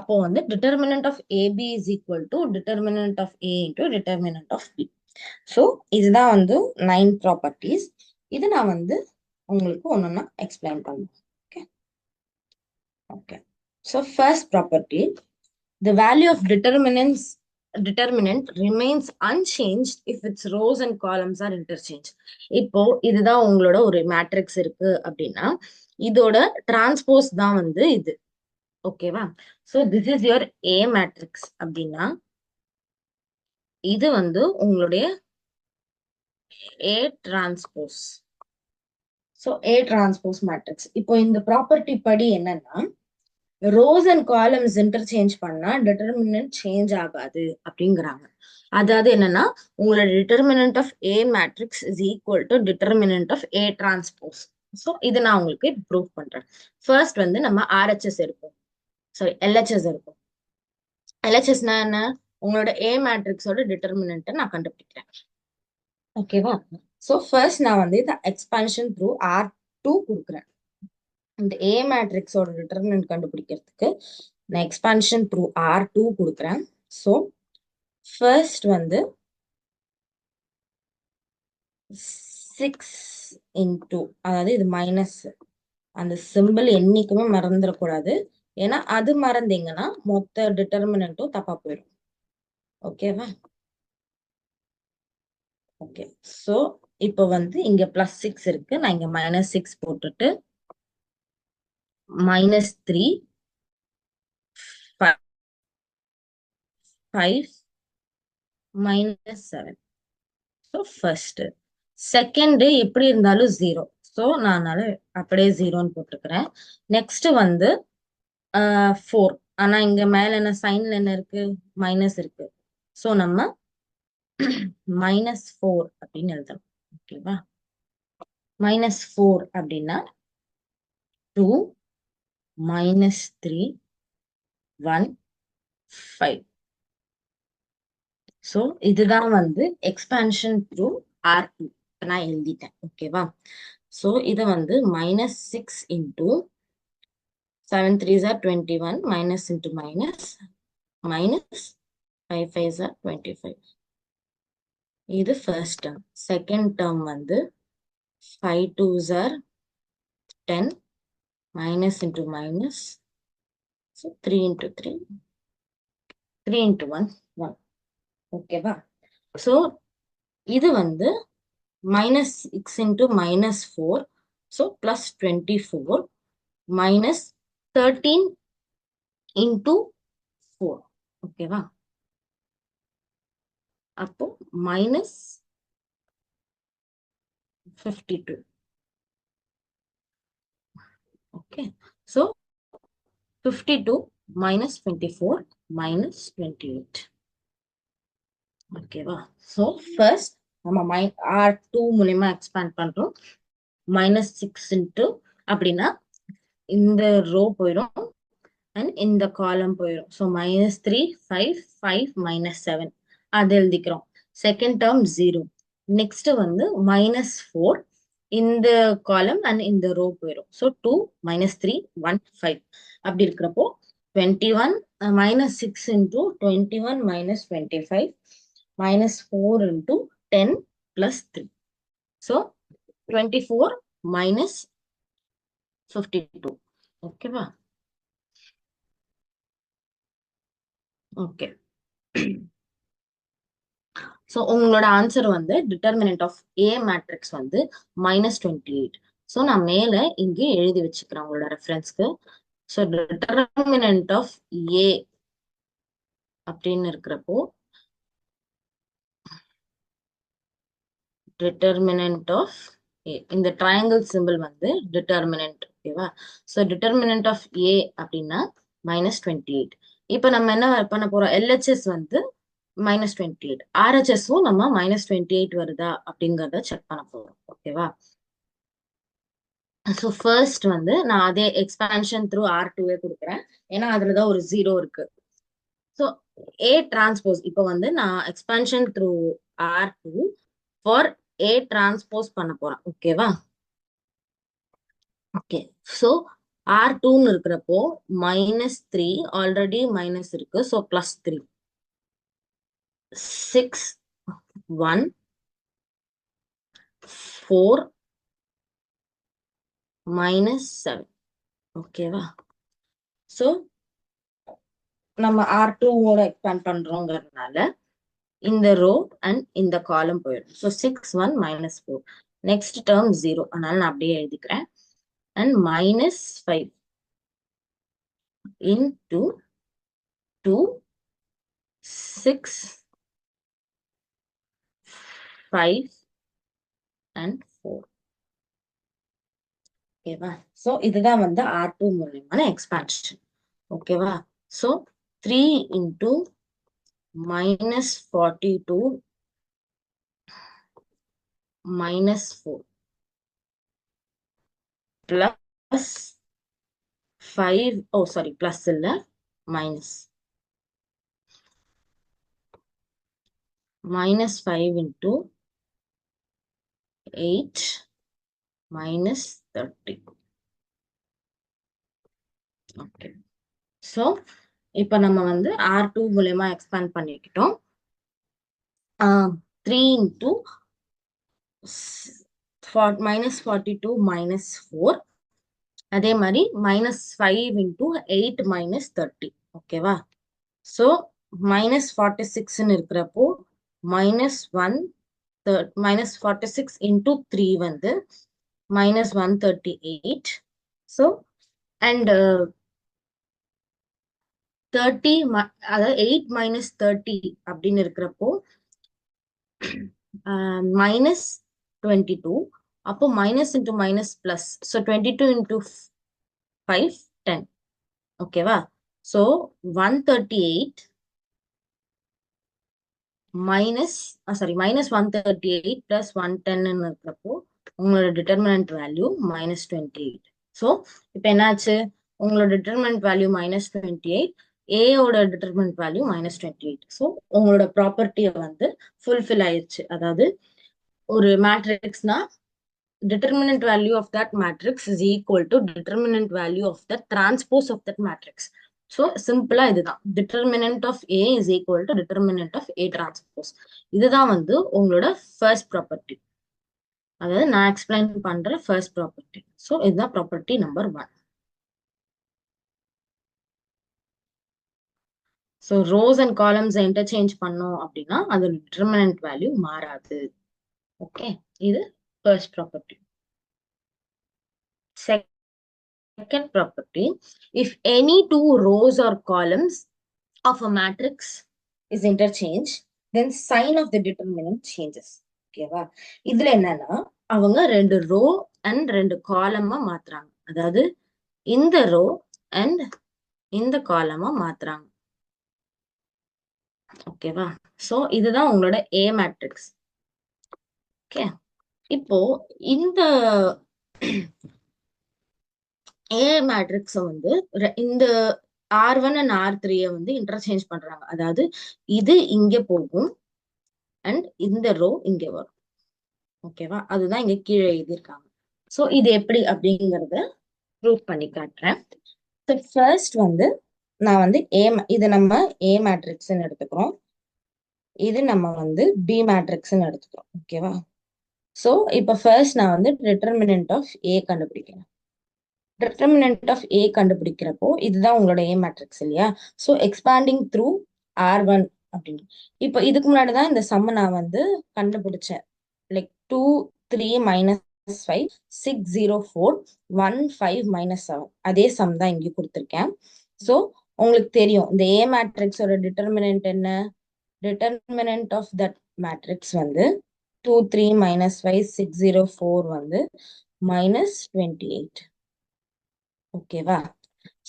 அப்போ வந்து determinant of AB is equal to determinant of A into determinant of B. So இதுதான் வந்து 9 ப்ராப்பர்ட்டிஸ். இது நான் வந்து உங்களுக்கு ஒன்னொன்னா எக்ஸ்பிளைன் பண்ணுவேன். Okay okay. So first property, the value of determinants determinant remains unchanged if its rows and columns are interchanged. இப்போ இதுதான் உங்களோட ஒரு மேட்ரிக்ஸ் இருக்கு அப்படின்னா இதோட டிரான்ஸ்போஸ் தான் வந்து இது. ஓகேவா? So this is your A matrix அப்படின்னா இது வந்து உங்களுடைய A transpose. So A transpose matrix. இப்போ இந்த ப்ராப்பர்ட்டி படி என்னன்னா ரோஸ் அண்ட் காலம்ஸ் இன்டர்சேஞ்ச் பண்ணா டிட்டர்மினன்ட் சேஞ்ச் ஆகாது அப்படிங்கிறாங்க. அதாவது என்னன்னா உங்களோட determinant of A matrix is equal to determinant of A transpose. So இது நான் உங்களுக்கு ப்ரூவ் பண்றேன். ஃபர்ஸ்ட் வந்து நம்ம ஆர்ஹெச்எஸ் எடுப்போம், சாரி எல்ஹெச்எஸ் எடுப்போம். எல்ஹெச்எஸ்னா என்ன? உங்களோட ஏ மேட்ரிக்ஸோட டிட்டர்மினன்ட்டை நான் கண்டுபிடிக்கிறேன். ஓகேவா? ஸோ ஃபர்ஸ்ட் நான் வந்து இந்த எக்ஸ்பான்ஷன் த்ரூ R2 கொடுக்குறேன். இந்த ஏ மேட்ரிக்ஸோட டிட்டர்மினன்ட் கண்டுபிடிக்கிறதுக்கு நான் எக்ஸ்பான்ஷன் த்ரூ R2 கொடுக்குறேன். ஸோ ஃபர்ஸ்ட் வந்து 6 இன்டூ, அதாவது இது மைனஸ், அந்த சிம்பிள் என்னைக்குமே மறந்துடக்கூடாது. ஏன்னா அது மறந்தீங்கன்னா மொத்த டிட்டர்மினன்ட்டும் தப்பா போயிடும். ஓகேவா? ஓகே. ஸோ இப்போ வந்து இங்க +6 இருக்கு, நான் இங்க -6 போட்டுட்டு -3 5 -7. So first. செகண்ட் எப்படி இருந்தாலும் 0. ஸோ நான் அப்படியே 0ன்னு போட்டுக்கிறேன். நெக்ஸ்ட் வந்து 4. ஆனா இங்க மேல என்ன சைன்ல என்ன இருக்கு? மைனஸ் இருக்கு. ஸோ நம்ம -4 அப்படின்னு எழுதணும். ஓகேவா? -4 அப்படின்னா 2 -3 1 5. ஸோ இதுதான் வந்து எக்ஸ்பான்ஷன் த்ரூ R2 நான் எழுதிட்டேன். ஓகேவா? ஸோ இதை வந்து -6 into 7 3s are 21 minus into minus minus 5 5s are 25. இது first term. Second term வந்து 5 2s are 10 minus into minus. So 3 into 3. 3 into 1 1. ஓகேவா? ஸோ இது வந்து -6 into -4. So +24 minus 13 into 4. ஓகேவா? அப்போ -52. ஓகே. So 52 minus 24 minus 28. ஓகேவா? ஸோ ஃபர்ஸ்ட் நம்ம R2 மூலமா எக்ஸ்பேண்ட் பண்றோம். -6 இன்ட்டு அப்படின்னா இந்த ரோ போயிடும் அண்ட் இந்த காலம் போயிடும். ஸோ -3 5 5 -7 அது எழுதிக்கிறோம். Second term 0. நெக்ஸ்ட் வந்து -4 இந்த காலம் அண்ட் இந்த ரோ போயிடும். ஸோ 2 -3 1 5 அப்படி இருக்கிறப்போ 21 -6 இன்டூ 21 -25 -4 இன்டூ 10 + 3. ஸோ 24 -52. ஓகேவா? ஓகே. ஸோ உங்களோட ஆன்சர் வந்து டிட்டர்மினன்ட் ஆஃப் ஏ மேட்ரிக்ஸ் வந்து -28. ஸோ நான் மேல இங்கே எழுதி வச்சுக்கிறேன் உங்களோட ரெஃபரன்ஸ்க்கு. ஸோ டிட்டர்மினன்ட் ஆஃப் ஏ அப்படின்னு இருக்கிறப்போ டிட்டர்மினன்ட் ஆஃப் ஏ, இந்த ட்ரையாங்கிள் சிம்பிள் வந்து டிட்டர்மினன்ட். ஓகேவா? ஸோ டிட்டர்மினன்ட் ஆஃப் ஏ அப்படின்னா -28. இப்போ நம்ம என்ன பண்ண போறோம்? எல்ஹெச்எஸ் வந்து -28, ஆர்ஹெச்எஸும் நம்ம -28 வருதா அப்படிங்கறத செக் பண்ண போறோம். ஓகேவா? ஸோ ஃபர்ஸ்ட் வந்து நான் அதே எக்ஸ்பான்ஷன் த்ரூ R2 கொடுக்குறேன். ஏன்னா அதுலதான் ஒரு 0 இருக்கு. ஸோ ஏ டிரான்ஸ்போஸ் இப்போ வந்து நான் expansion through R2 for A transpose பண்ண போறேன். ஓகேவா? ஓகே. ஸோ R2ன்னு இருக்கிறப்போ -3 ஆல்ரெடி மைனஸ் இருக்கு. ஸோ +3 6 1 4 -7. ஓகேவா? ஸோ நம்ம R2 ஓட எக்ஸ்பேண்ட் பண்றோங்கிறதுனால இந்த ரோ அண்ட் இந்த காலம் போயிடும். ஸோ 6 1 -4. நெக்ஸ்ட் டேர்ம் 0, அதனால நான் அப்படியே எழுதிக்கிறேன். And -5 into 2 6 5 and 4. ஓகேவா? ஸோ இதுதான் வந்து R2 மூலியமான எக்ஸ்பான்ஷன். ஓகேவா? So 3 into -42 -4 plus 5, oh sorry, plus இல்ல minus -5 into 8 -30. ஓகே. ஸோ இப்போ நம்ம வந்து R2 மூலமா எக்ஸ்பேண்ட் பண்ணிக்கிட்டோம். 3 into -42 -4, அதே மாதிரி -5 into 8 -30. ஓகேவா? ஸோ -46 இருக்கிறப்போ -1 -46 into 3 வந்து -138. ஸோ அண்ட் 30 அதாவது 8 -30 அப்படின்னு இருக்கிறப்போ -22. அப்போ minus into minus plus. So 22 into 5 10. ஓகேவா? ஸோ 138 -138 plus 110 இருக்கிறப்போ உங்களோட டிட்டர்மினன்ட் வேல்யூ -28. ஸோ இப்போ என்னாச்சு? உங்களோட டிட்டர்மினன்ட் வேல்யூ -28, ஏயோட டிட்டர்மினன்ட் வேல்யூ -28. ஸோ உங்களோட ப்ராப்பர்ட்டியை வந்து ஃபுல்ஃபில் ஆயிடுச்சு. அதாவது ஒரு மேட்ரிக்ஸ்னா determinant value of that matrix is equal to determinant value of the transpose of that matrix. So simple இதுதான், determinant of A is equal to determinant of A transpose. இதுதான் வந்து உங்களோட first property, அதாவது நான் explain பண்ற first property. So இதுதான் property number 1. So rows and columns interchange பண்ணோம் அப்படின்னா அதோட determinant value மாறாது. ஓகே, இது first property. Second property, if any two rows or columns of a matrix is interchanged, then sign of the determinant changes. ஓகேவா? இதுல என்னன்னா அவங்க ரெண்டு ரோ அண்ட் ரெண்டு காலமா மாத்துறாங்க. அதாவது இந்த ரோ அண்ட் இந்த காலமா மாத்துறாங்க. ஓகேவா? சோ இதுதான் உங்களோட A மேட்ரிக்ஸ். ஓகே, இப்போ இந்த A மேட்ரிக்ஸ வந்து இந்த R1 and R3 வந்து இன்டர்சேஞ்ச் பண்றாங்க. அதாவது இது இங்க போகும் அண்ட் இந்த ரோ இங்க வரும். ஓகேவா? அதுதான் இங்க கீழே எழுதியிருக்காங்க. சோ இது எப்படி அப்படிங்கறத ப்ரூவ் பண்ணி காட்டுறேன். ஃபர்ஸ்ட் வந்து நான் வந்து இது நம்ம A மேட்ரிக்ஸ்ன்னு எடுத்துக்கிறோம். இது நம்ம வந்து B மேட்ரிக்ஸ்ன்னு எடுத்துக்கிறோம். ஓகேவா? சோ இப்ப ஃபர்ஸ்ட் நான் வந்து டிட்டர்மினன்ட் ஆஃப் A கண்டுபிடிக்கிறேன். டிட்டர்மினன்ட் ஆஃப் A கண்டுபிடிக்கிறப்போ இதுதான் உங்களோட A மேட்ரிக்ஸ் இல்லையா? ஸோ எக்ஸ்பாண்டிங் த்ரூ R1 அப்படின்னு. இப்போ இதுக்கு முன்னாடி தான் இந்த சம்ம நான் வந்து கண்டுபிடிச்சேன். லைக் 2 3 -5 6 0 4 1 5 -7 அதே சம் தான் இங்கே கொடுத்துருக்கேன். ஸோ உங்களுக்கு தெரியும் இந்த A மேட்ரிக்ஸோட டிட்டர்மினன்ட் என்ன? டிட்டர்மினன்ட் ஆஃப் தட் மேட்ரிக்ஸ் வந்து 2 3 -5 6 0 4 வந்து -28. ஓகேவா?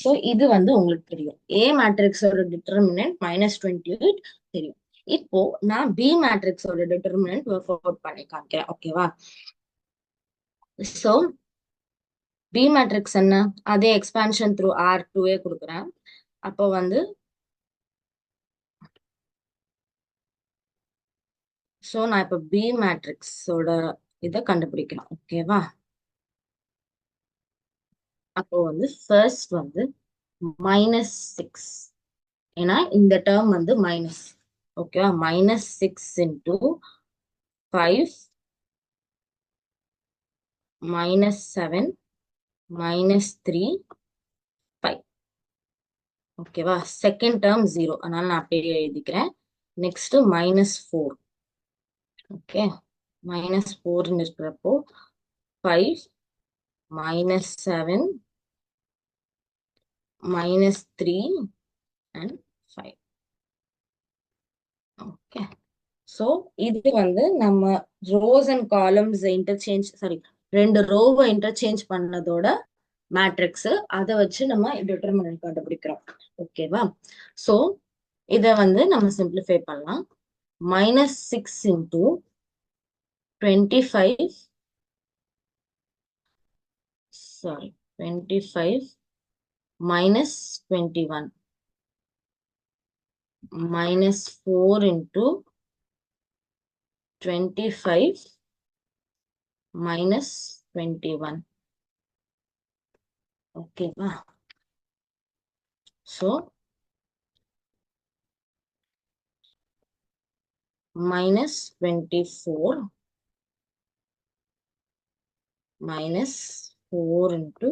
சோ இது வந்து உங்களுக்கு தெரியும். A மேட்ரிக்ஸோட டிட்டர்மினன்ட் -28 தெரியும். இப்போ நான் B மேட்ரிக்ஸோட டிட்டர்மினன்ட் ஒர்க் அவுட் பண்ணி காமிக்கிறேன். ஓகேவா? சோ B மேட்ரிக்ஸ் என்ன? அதே எக்ஸ்பான்ஷன் த்ரூ R2 கொடுக்குறேன். அப்போ வந்து சோ நான் இப்போ B மேட்ரிக்ஸோட இதை கண்டுபிடிக்கிறேன். ஓகேவா? அப்போ வந்து ஃபர்ஸ்ட் வந்து -6, ஏன்னா இந்த டேர்ம் வந்து மைனஸ். ஓகேவா? -6 into 5 -7 -3 5. ஓகேவா? செகண்ட் டேர்ம் 0, அதனால நான் அப்படியே எழுதிக்கிறேன். நெக்ஸ்ட் -4. ஓகே, -4 இருக்கிறப்போ 5 -7 -3 and 5. ஓகே, ஸோ இது வந்து நம்ம rose and columns interchange, sorry, ரெண்டு ரோவை இன்டர்சேஞ்ச் பண்ணதோட மேட்ரிக்ஸ். அதை வச்சு நம்ம டிட்டர்மினன்ட் கண்டுபிடிக்கிறோம். ஓகேவா? ஸோ இதை வந்து நம்ம சிம்பிளிஃபை பண்ணலாம். -6 into 25, sorry, 25 -21 -4 into 25 -21. ஓகேவா? So -24 -4 into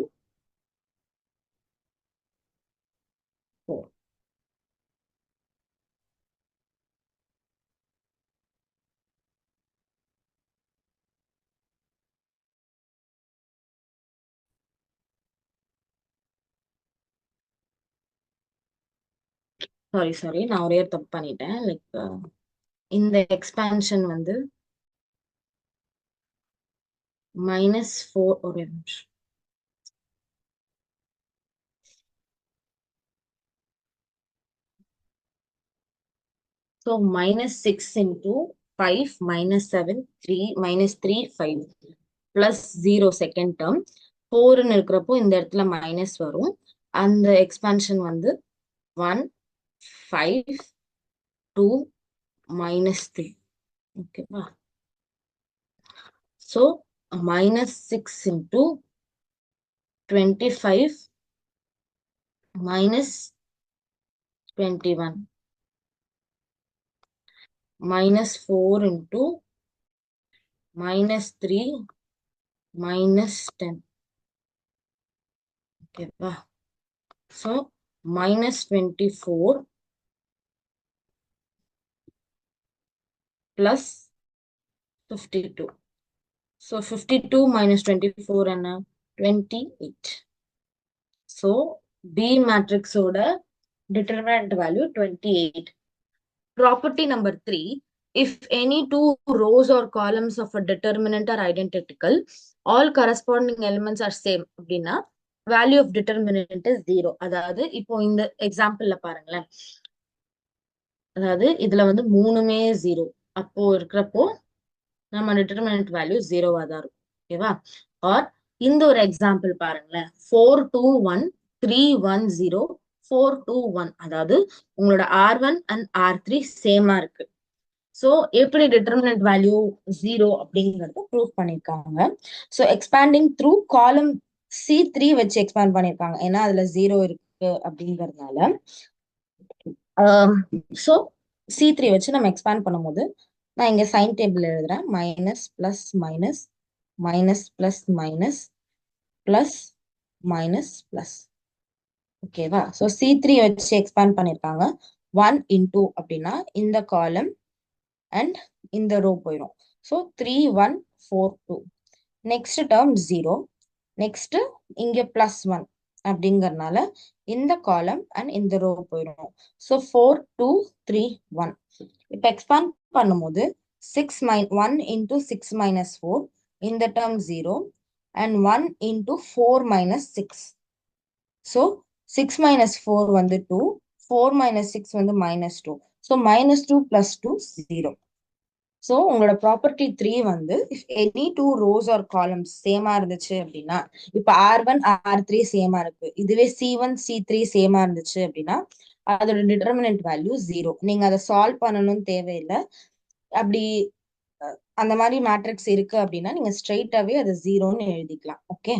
4. சாரி, நான் ஒரே ஒரு தப்பு பண்ணிட்டேன். லைக் இந்த எக்ஸ்பான்ஷன் வந்து -4, ஒரே நிமிஷம். So -6 into 5 -7 3 -3 5 plus 0 second term. 4ன்னு இருக்கிறப்போ இந்த இடத்துல மைனஸ் வரும். அந்த எக்ஸ்பான்ஷன் வந்து 1 5 2 -3. ஓகேவா? So -6 into 25 -21 -4 into -3 -10. ஓகேவா? So -24 plus 52. So 52 minus 24 என்ன? 28. So B matrix ஓட determinant value 28. Property number 3. If any two rows or columns of a determinant are identical, all corresponding elements are same அப்படின்னா value of determinant is 0. அதாவது இப்போ இந்த எக்ஸாம்பிள்ல பாருங்களேன். அதாவது இதுல வந்து மூணுமே 0 அப்போ இருக்கிறப்போ நம்ம டிட்டர்மினன்ட் வேல்யூ 0வா தான் இருக்கும். ஓகேவா? ஆர் இந்த ஒரு எக்ஸாம்பிள் பாருங்களேன். 4 2 1 3 1 0 4 2 1, அதாவது உங்களோட R1 அண்ட் R3 சேமா இருக்கு. ஸோ எப்படி டிட்டர்மினன்ட் வேல்யூ 0 அப்படிங்கறத ப்ரூவ் பண்ணிருக்காங்க. ஸோ எக்ஸ்பேண்டிங் த்ரூ காலம் C3 வச்சு எக்ஸ்பேண்ட் பண்ணிருக்காங்க. ஏன்னா அதுல 0 இருக்கு அப்படிங்கறதுனால. ஸோ C3 வச்சு நம்ம எக்ஸ்பேண்ட் பண்ணும்போது நான் இங்க சைன் டேபிள் எழுதுறேன். Minus plus minus minus plus minus plus minus plus. ஓகேவா? ஸோ C3 வச்சு எக்ஸ்பேண்ட் பண்ணிருக்காங்க. 1 into அப்படின்னா இந்த காலம் அண்ட் இந்த ரோ போயிடும். ஸோ 3 1 4 2. Next term 0. நெக்ஸ்ட் இங்க பிளஸ் 1 அப்படிங்கறதுனால இந்த காலம் அண்ட் இந்த ரோ போயிடும். ஸோ 4 2 3 1. இப்ப எக்ஸ்பேண்ட் பண்ணும்போது 1 into 6 minus 4, இந்த term 0 and 1 into 4 minus 6. So 6 minus 4 வந்து 2, 4 minus 6 வந்து minus 2. So minus 2 plus 2 0. So உங்களோட ப்ராப்பர்ட்டி 3 வந்து if any two rows or columns சேமா இருந்துச்சு அப்படின்னா, இப்ப R1 R3 சேமா இருக்கு, இதுவே C1 C3 சேமா இருந்துச்சு அப்படின்னா அதோட டிட்டர்மினன்ட் வேல்யூ 0. நீங்க அதை சால்வ் பண்ணணும்னு தேவையில்லை. அப்படி அந்த மாதிரி மேட்ரிக்ஸ் இருக்கு அப்படின்னா நீங்க ஸ்ட்ரெயிட்டாவே அது 0ன்னு எழுதிக்கலாம். ஓகே,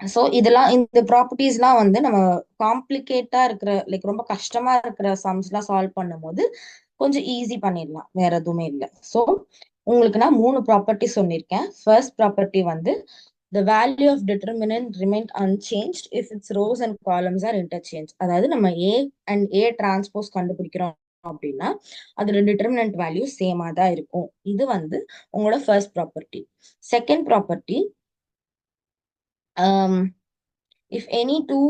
ஸோ இதெல்லாம் இந்த ப்ராப்பர்ட்டிஸ்லாம் வந்து நம்ம காம்ப்ளிகேட்டா இருக்கிற லைக் ரொம்ப கஷ்டமா இருக்கிற சம்ஸ்லாம் சால்வ் பண்ணும் போது கொஞ்சம் ஈஸி பண்ணிடலாம், வேற எதுவுமே இல்லை. ஸோ உங்களுக்கு நான் 3 ப்ராப்பர்ட்டி சொல்லியிருக்கேன். ஃபர்ஸ்ட் ப்ராப்பர்ட்டி வந்து the value of determinant remained unchanged if its rows and columns are interchanged. அதாவது நம்ம A and A transpose கண்டுபிடிக்கிறோம் அப்படின்னா அதோட டிட்டர்மினன்ட் வேல்யூ சேமா தான் இருக்கும். இது வந்து உங்களோட first property. Second property, if any two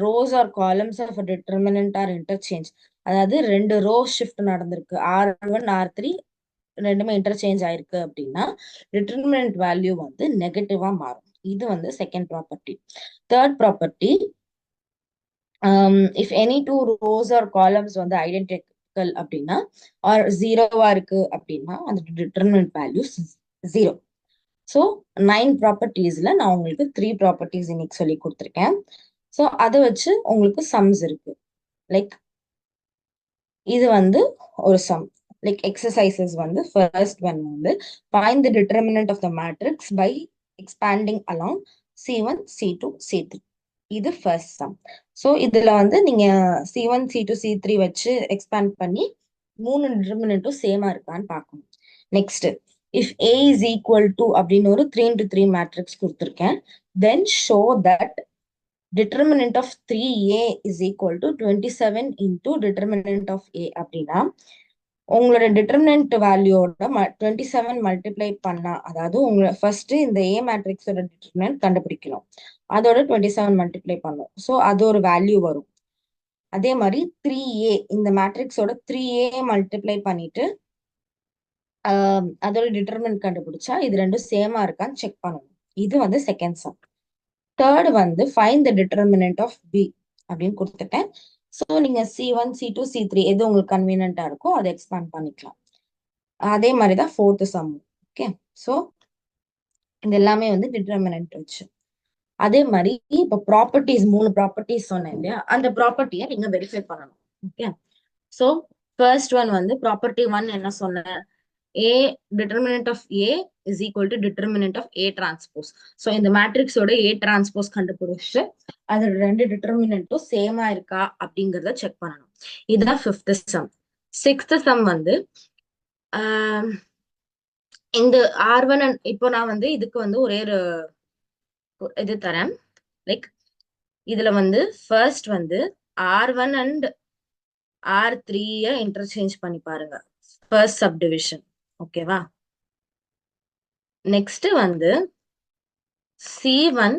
rows or columns of a determinant are interchanged, அதாவது ரெண்டு ரோ ஷிஃப்ட் நடந்திருக்கு, R1 R3 ரெண்டுமே இன்டர்சேஞ்ச் ஆயிருக்கு அப்படின்னா டிட்டர்மினன்ட் வேல்யூ வந்து நெகட்டிவா மாறும். இது வந்து second property. Third property, if any two rows or columns வந்து ஐடென்டிக்கல் அப்படின்னா ஆர் ஜீரோவா இருக்கு அப்படின்னா அந்த டிட்டர்மினன்ட் வேல்யூ ஜீரோ. ஸோ 9 ப்ராப்பர்ட்டிஸ்ல நான் உங்களுக்கு 3 ப்ராப்பர்ட்டிஸ் இன்னைக்கு சொல்லி கொடுத்துருக்கேன். ஸோ அதை வச்சு உங்களுக்கு சம்ஸ் இருக்கு. லைக் இது வந்து ஒரு சம். லைக் எக்ஸசைசஸ் வந்து ஃபர்ஸ்ட் ஒன் வந்து find the determinant of the matrix by expanding along C1 C2 C3. இது ஃபர்ஸ்ட் சம். ஸோ இதுல வந்து நீங்க C1 C2 C3 வச்சு எக்ஸ்பேண்ட் பண்ணி 3 டிட்டர்மினன்ட்டும் சேமா இருக்கான்னு பார்க்கணும். Next, if A is equal to அப்படின்னு ஒரு 3 into 3 மேட்ரிக்ஸ் கொடுத்துருக்கேன், then show that determinant of 3A is equal to 27 into determinant of A அப்படின்னா உங்களோட டிட்டர்மினன்ட் வேல்யூவோட 27 மல்டிப்ளை பண்ணா, அதாவது உங்களை ஃபர்ஸ்ட் இந்த A மேட்ரிக்ஸோட டிட்டர்மினன்ட் கண்டுபிடிக்கணும், அதோட 27 மல்டிப்ளை பண்ணும். ஸோ அது ஒரு வேல்யூ வரும். அதே மாதிரி 3A இந்த மேட்ரிக்ஸோட 3A மல்டிப்ளை பண்ணிட்டு அதோட டிட்டர்மினன்ட் கண்டுபிடிச்சா இது ரெண்டும் சேமா இருக்கான்னு செக் பண்ணணும். இது வந்து செகண்ட் சம். தேர்ட் வந்து find the determinant of B அப்படின்னு கொடுத்துட்டேன். ஸோ நீங்க C1 C2 C3 எது உங்களுக்கு கன்வீனியன்டா இருக்கோ அதை எக்ஸ்பேண்ட் பண்ணிக்கலாம். அதே மாதிரி தான் ஃபோர்த் சம். ஓகே, ஸோ இது எல்லாமே வந்து டிட்டர்மினன்ட் வச்சு. அதே மாதிரி இப்போ ப்ராப்பர்ட்டிஸ் 3 ப்ராப்பர்ட்டிஸ் சொன்னேன் இல்லையா, அந்த ப்ராப்பர்ட்டியை நீங்க வெரிஃபை பண்ணணும். ஓகே, ஸோ ஃபர்ஸ்ட் ஒன் வந்து ப்ராப்பர்ட்டி 1 என்ன சொன்னேன், A determinant of A is equal to determinant of A transpose. So இந்த மேட்ரிக்ஸோட A transpose கண்டுபிடிச்சு அது ரெண்டு டிட்டர்மினன்ட்டும் சேமா இருக்கா அப்படிங்கறத செக் பண்ணணும். இதுதான் ஃபிஃப்த் சம். சிக்ஸ்த் சம் வந்து இந்த R1 இப்போ நான் வந்து இதுக்கு வந்து ஒரே ஒரு இது தரேன். லைக் இதுல வந்து ஃபர்ஸ்ட் வந்து R1 and R3 இன்டர்சேஞ்ச் பண்ணி பாருங்க, ஃபர்ஸ்ட் சப்டிவிஷன். ஓகேவா, நெக்ஸ்ட் வந்து C1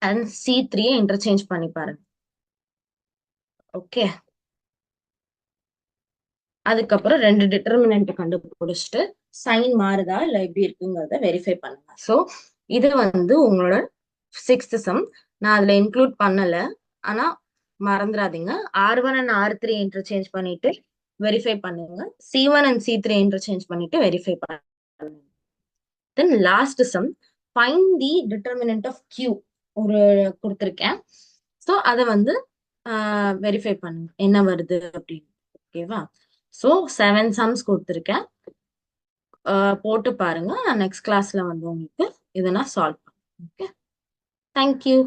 and C3 இன்டர்சேஞ்ச் பண்ணி பாருங்க. ஓகே, அதுக்கப்புறம் ரெண்டு டிட்டர்மினன்ட் கண்டுபிடிச்சிட்டு சைன் மாறுதா இல்ல எப்படி இருக்குங்கிறத வெரிஃபை பண்ணுங்க. ஸோ இது வந்து உங்களோட சிக்ஸ்த் சம். நான் அதுல இன்க்ளூட் பண்ணல, ஆனா மறந்துடாதீங்க R1 and R3 இன்டர்சேஞ்ச் பண்ணிட்டு வெரிஃபை பண்ணுங்க, C1 and C3 இன்டர்சேஞ்ச் பண்ணிட்டு வெரிஃபை பண்ணுங்க. Then last sum, find the determinant of Q ஒரு கொடுத்துருக்கேன். ஸோ அதை வந்து வெரிஃபை பண்ணுங்க என்ன வருது அப்படின்னு. ஓகேவா, ஸோ 7 சம்ஸ் கொடுத்துருக்கேன், போட்டு பாருங்க. நெக்ஸ்ட் கிளாஸ்ல வந்து உங்களுக்கு இதை நான் சால்வ் பண்ணுறேன். Okay, thank you.